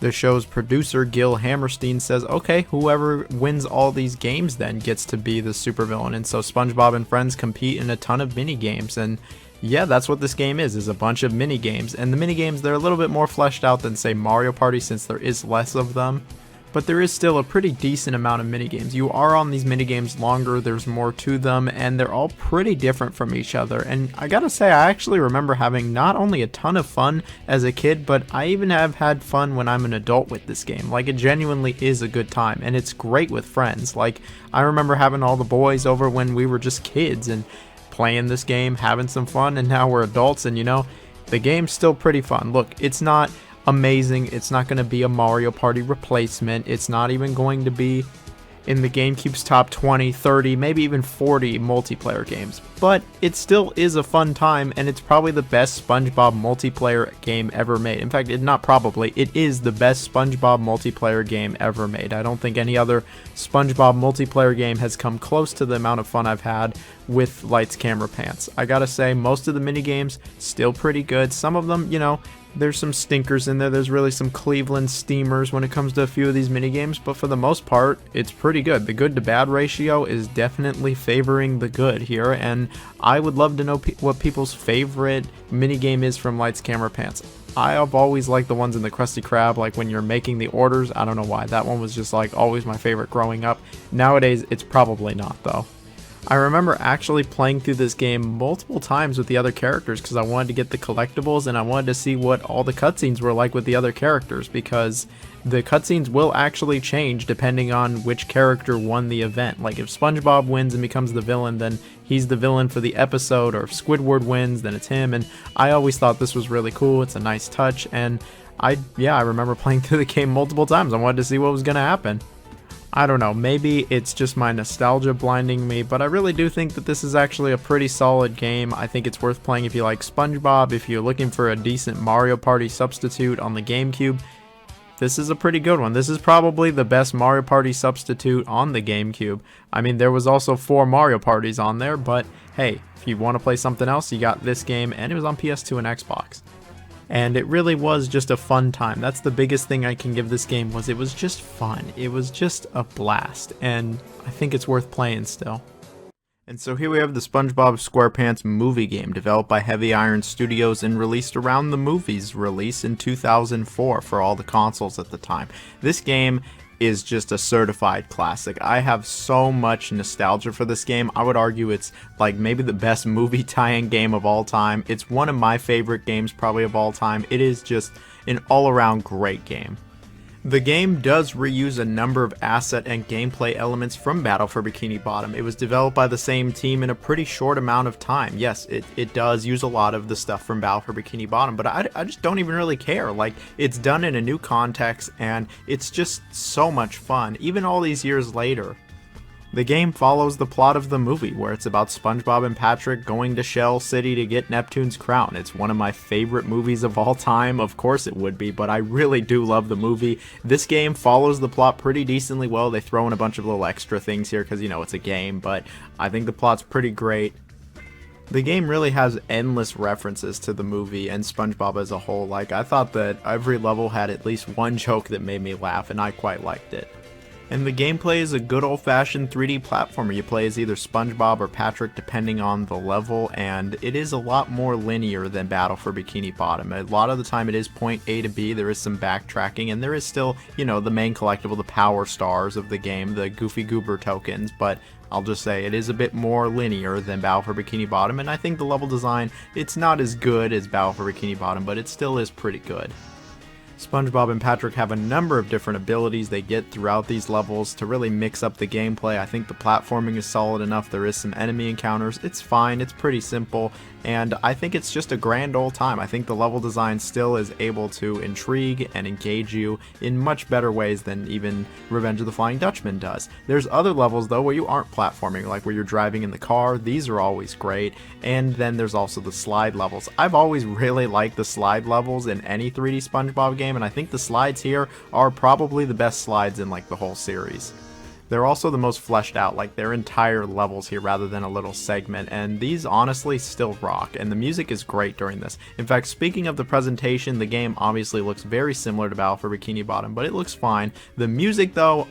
The show's producer, Gil Hammerstein, says, okay, whoever wins all these games then gets to be the supervillain. And so SpongeBob and friends compete in a ton of mini games. And yeah, that's what this game is a bunch of mini games. And the mini games, they're a little bit more fleshed out than, say, Mario Party, since there is less of them. But there is still a pretty decent amount of minigames. You are on these minigames longer, there's more to them, and they're all pretty different from each other. And I gotta say, I actually remember having not only a ton of fun as a kid, but I even have had fun when I'm an adult with this game. Like, it genuinely is a good time, and it's great with friends. Like, I remember having all the boys over when we were just kids and playing this game, having some fun, and now we're adults, and you know, the game's still pretty fun. Look, it's not amazing, it's not going to be a Mario Party replacement, it's not even going to be in the GameCube's top 20, 30, maybe even 40 multiplayer games, but it still is a fun time, and it's probably the best SpongeBob multiplayer game ever made. In fact, it is the best SpongeBob multiplayer game ever made. I don't think any other SpongeBob multiplayer game has come close to the amount of fun I've had with Lights, Camera, Pants. I gotta say, most of the mini games still pretty good. Some of them, you know, there's some stinkers in there. There's really some Cleveland steamers when it comes to a few of these minigames, but for the most part, it's pretty good. The good to bad ratio is definitely favoring the good here, and I would love to know what people's favorite minigame is from Lights, Camera, Pants. I have always liked the ones in the Krusty Krab, like when you're making the orders. I don't know why. That one was just like always my favorite growing up. Nowadays, it's probably not though. I remember actually playing through this game multiple times with the other characters because I wanted to get the collectibles and I wanted to see what all the cutscenes were like with the other characters, because the cutscenes will actually change depending on which character won the event. Like if SpongeBob wins and becomes the villain, then he's the villain for the episode, or if Squidward wins, then it's him. And I always thought this was really cool. It's a nice touch, and I remember playing through the game multiple times. I wanted to see what was going to happen. I don't know, maybe it's just my nostalgia blinding me, but I really do think that this is actually a pretty solid game. I think it's worth playing if you like SpongeBob. If you're looking for a decent Mario Party substitute on the GameCube, this is a pretty good one. This is probably the best Mario Party substitute on the GameCube. I mean, there was also 4 Mario Parties on there, but hey, if you want to play something else, you got this game, and it was on PS2 and Xbox. And it really was just a fun time. That's the biggest thing I can give this game, was it was just fun. It was just a blast, and I think it's worth playing still. And so here we have the SpongeBob SquarePants movie game, developed by Heavy Iron Studios and released around the movie's release in 2004 for all the consoles at the time. This game is just a certified classic. I have so much nostalgia for this game. I would argue it's like maybe the best movie tie-in game of all time. It's one of my favorite games probably of all time. It is just an all-around great game. The game does reuse a number of asset and gameplay elements from Battle for Bikini Bottom. It was developed by the same team in a pretty short amount of time. Yes, it does use a lot of the stuff from Battle for Bikini Bottom, but I just don't even really care. Like, it's done in a new context, and it's just so much fun, even all these years later. The game follows the plot of the movie, where it's about SpongeBob and Patrick going to Shell City to get Neptune's crown. It's one of my favorite movies of all time. Of course it would be, but I really do love the movie. This game follows the plot pretty decently well. They throw in a bunch of little extra things here because, you know, it's a game, but I think the plot's pretty great. The game really has endless references to the movie and SpongeBob as a whole. Like, I thought that every level had at least one joke that made me laugh, and I quite liked it. And the gameplay is a good old-fashioned 3D platformer. You play as either SpongeBob or Patrick depending on the level, and it is a lot more linear than Battle for Bikini Bottom. A lot of the time it is point A to B, there is some backtracking, and there is still, you know, the main collectible, the power stars of the game, the Goofy Goober tokens, but I'll just say it is a bit more linear than Battle for Bikini Bottom, and I think the level design, it's not as good as Battle for Bikini Bottom, but it still is pretty good. SpongeBob and Patrick have a number of different abilities they get throughout these levels to really mix up the gameplay. I think the platforming is solid enough. There is some enemy encounters. It's fine. It's pretty simple. And I think it's just a grand old time. I think the level design still is able to intrigue and engage you in much better ways than even Revenge of the Flying Dutchman does. There's other levels though where you aren't platforming, like where you're driving in the car. These are always great. And then there's also the slide levels. I've always really liked the slide levels in any 3D SpongeBob game, and I think the slides here are probably the best slides in like the whole series. They're also the most fleshed out, like they're entire levels here rather than a little segment, and these honestly still rock, and the music is great during this. In fact, speaking of the presentation, the game obviously looks very similar to Battle for Bikini Bottom, but it looks fine. The music though,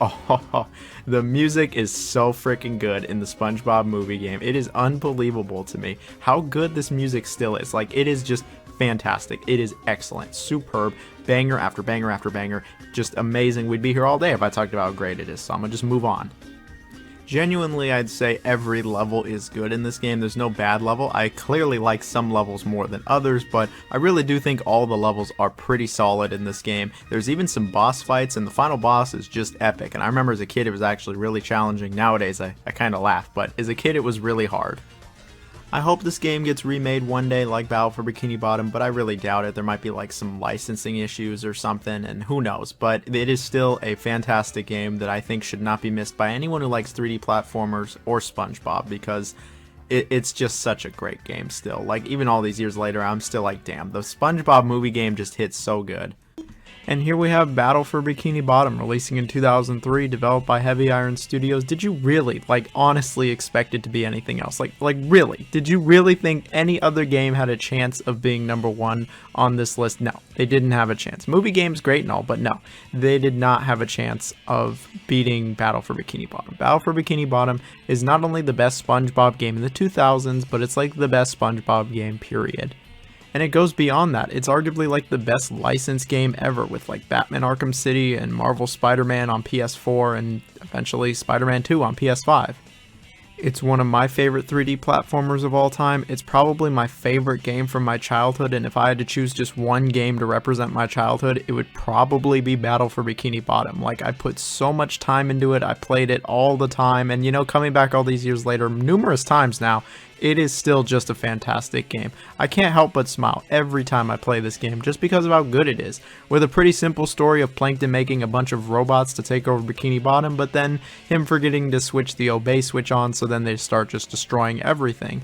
the music is so freaking good in the SpongeBob movie game. It is unbelievable to me how good this music still is. Like, it is just fantastic. It is excellent, superb, banger after banger after banger, just amazing. We'd be here all day if I talked about how great it is, so I'm gonna just move on. Genuinely, I'd say every level is good in this game. There's no bad level. I clearly like some levels more than others, but I really do think all the levels are pretty solid in this game. There's even some boss fights, and the final boss is just epic. And I remember as a kid it was actually really challenging. Nowadays I kind of laugh, but as a kid it was really hard. I hope this game gets remade one day like Battle for Bikini Bottom, but I really doubt it. There might be like some licensing issues or something, and who knows. But it is still a fantastic game that I think should not be missed by anyone who likes 3D platformers or SpongeBob, because it's just such a great game still. Like, even all these years later, I'm still like, damn, the SpongeBob movie game just hits so good. And here we have Battle for Bikini Bottom, releasing in 2003, developed by Heavy Iron Studios. Did you really, like, honestly expect it to be anything else? Like really? Did you really think any other game had a chance of being #1 on this list? No, they didn't have a chance. Movie game's great and all, but no, they did not have a chance of beating Battle for Bikini Bottom. Battle for Bikini Bottom is not only the best SpongeBob game in the 2000s, but it's like the best SpongeBob game, period. And it goes beyond that. It's arguably like the best licensed game ever, with like Batman Arkham City and Marvel Spider-Man on PS4 and eventually Spider-Man 2 on PS5. It's one of my favorite 3D platformers of all time. It's probably my favorite game from my childhood, and if I had to choose just one game to represent my childhood, it would probably be Battle for Bikini Bottom. Like, I put so much time into it, I played it all the time, and you know, coming back all these years later, numerous times now, it is still just a fantastic game. I can't help but smile every time I play this game just because of how good it is. With a pretty simple story of Plankton making a bunch of robots to take over Bikini Bottom, but then him forgetting to switch the obey switch on, so then they start just destroying everything.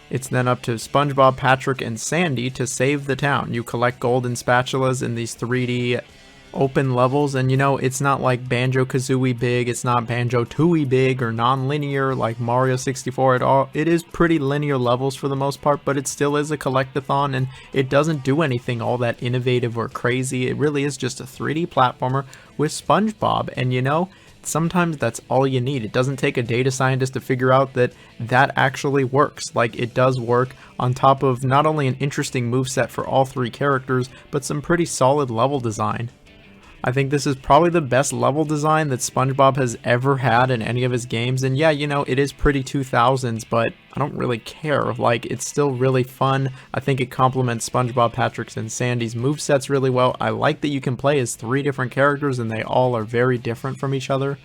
It's then up to SpongeBob, Patrick, and Sandy to save the town. You collect golden spatulas in these 3D open levels, and you know, it's not like Banjo-Kazooie big, it's not Banjo-Tooie big or non-linear like Mario 64 at all. It is pretty linear levels for the most part, but it still is a collectathon, and it doesn't do anything all that innovative or crazy. It really is just a 3D platformer with SpongeBob, and you know, sometimes that's all you need. It doesn't take a data scientist to figure out that that actually works. Like, it does work on top of not only an interesting moveset for all three characters, but some pretty solid level design. I think this is probably the best level design that SpongeBob has ever had in any of his games, and yeah, you know, it is pretty 2000s, but I don't really care. Like, it's still really fun. I think it complements SpongeBob, Patrick's, and Sandy's movesets really well. I like that you can play as 3 different characters and they all are very different from each other.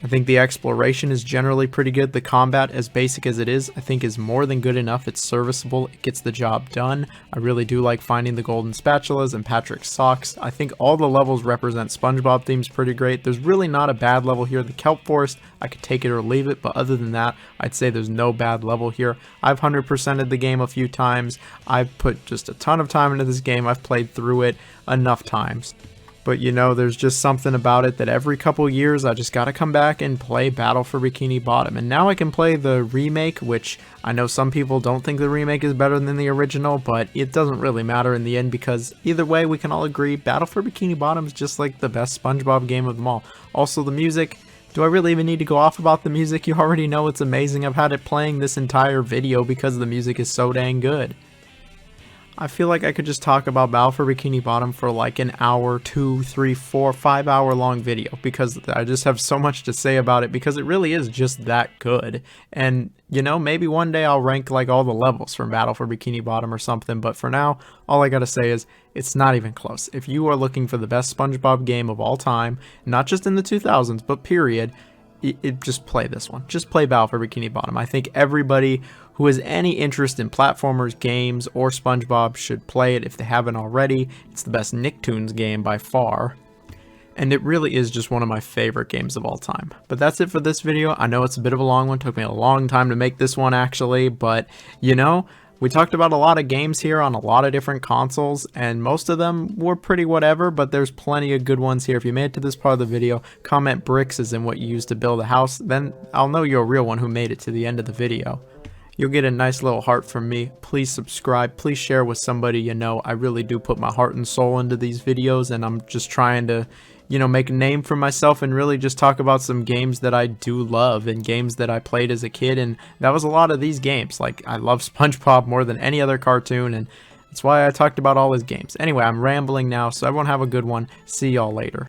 I think the exploration is generally pretty good. The combat, as basic as it is, I think is more than good enough. It's serviceable, it gets the job done. I really do like finding the golden spatulas and Patrick's socks. I think all the levels represent SpongeBob themes pretty great. There's really not a bad level here. The kelp forest, I could take it or leave it, but other than that, I'd say there's no bad level here. I've 100%ed the game a few times. I've put just a ton of time into this game. I've played through it enough times. But you know, there's just something about it that every couple years I just gotta come back and play Battle for Bikini Bottom. And now I can play the remake, which I know some people don't think the remake is better than the original, but it doesn't really matter in the end, because either way we can all agree Battle for Bikini Bottom is just like the best SpongeBob game of them all. Also, the music. Do I really even need to go off about the music? You already know it's amazing. I've had it playing this entire video because the music is so dang good. I feel like I could just talk about Battle for Bikini Bottom for like an hour, 2, 3, 4, 5 hour long video, because I just have so much to say about it, because it really is just that good. And you know, maybe one day I'll rank like all the levels from Battle for Bikini Bottom or something, but for now, all I gotta say is it's not even close. If you are looking for the best SpongeBob game of all time, not just in the 2000s, but period, just play this one. Just play Battle for Bikini Bottom. I think everybody who has any interest in platformers, games, or SpongeBob should play it if they haven't already. It's the best Nicktoons game by far. And it really is just one of my favorite games of all time. But that's it for this video. I know it's a bit of a long one. It took me a long time to make this one actually, but you know, We talked about a lot of games here on a lot of different consoles, and most of them were pretty whatever, but there's plenty of good ones here. If you made it to this part of the video, comment bricks as in what you used to build a house, then I'll know you're a real one who made it to the end of the video. You'll get a nice little heart from me. Please subscribe, please share with somebody you know. I really do put my heart and soul into these videos, and I'm just trying to, you know, make a name for myself and really just talk about some games that I do love and games that I played as a kid, and that was a lot of these games. Like, I love SpongeBob more than any other cartoon, and that's why I talked about all his games. Anyway, I'm rambling now, so everyone have a good one. See y'all later.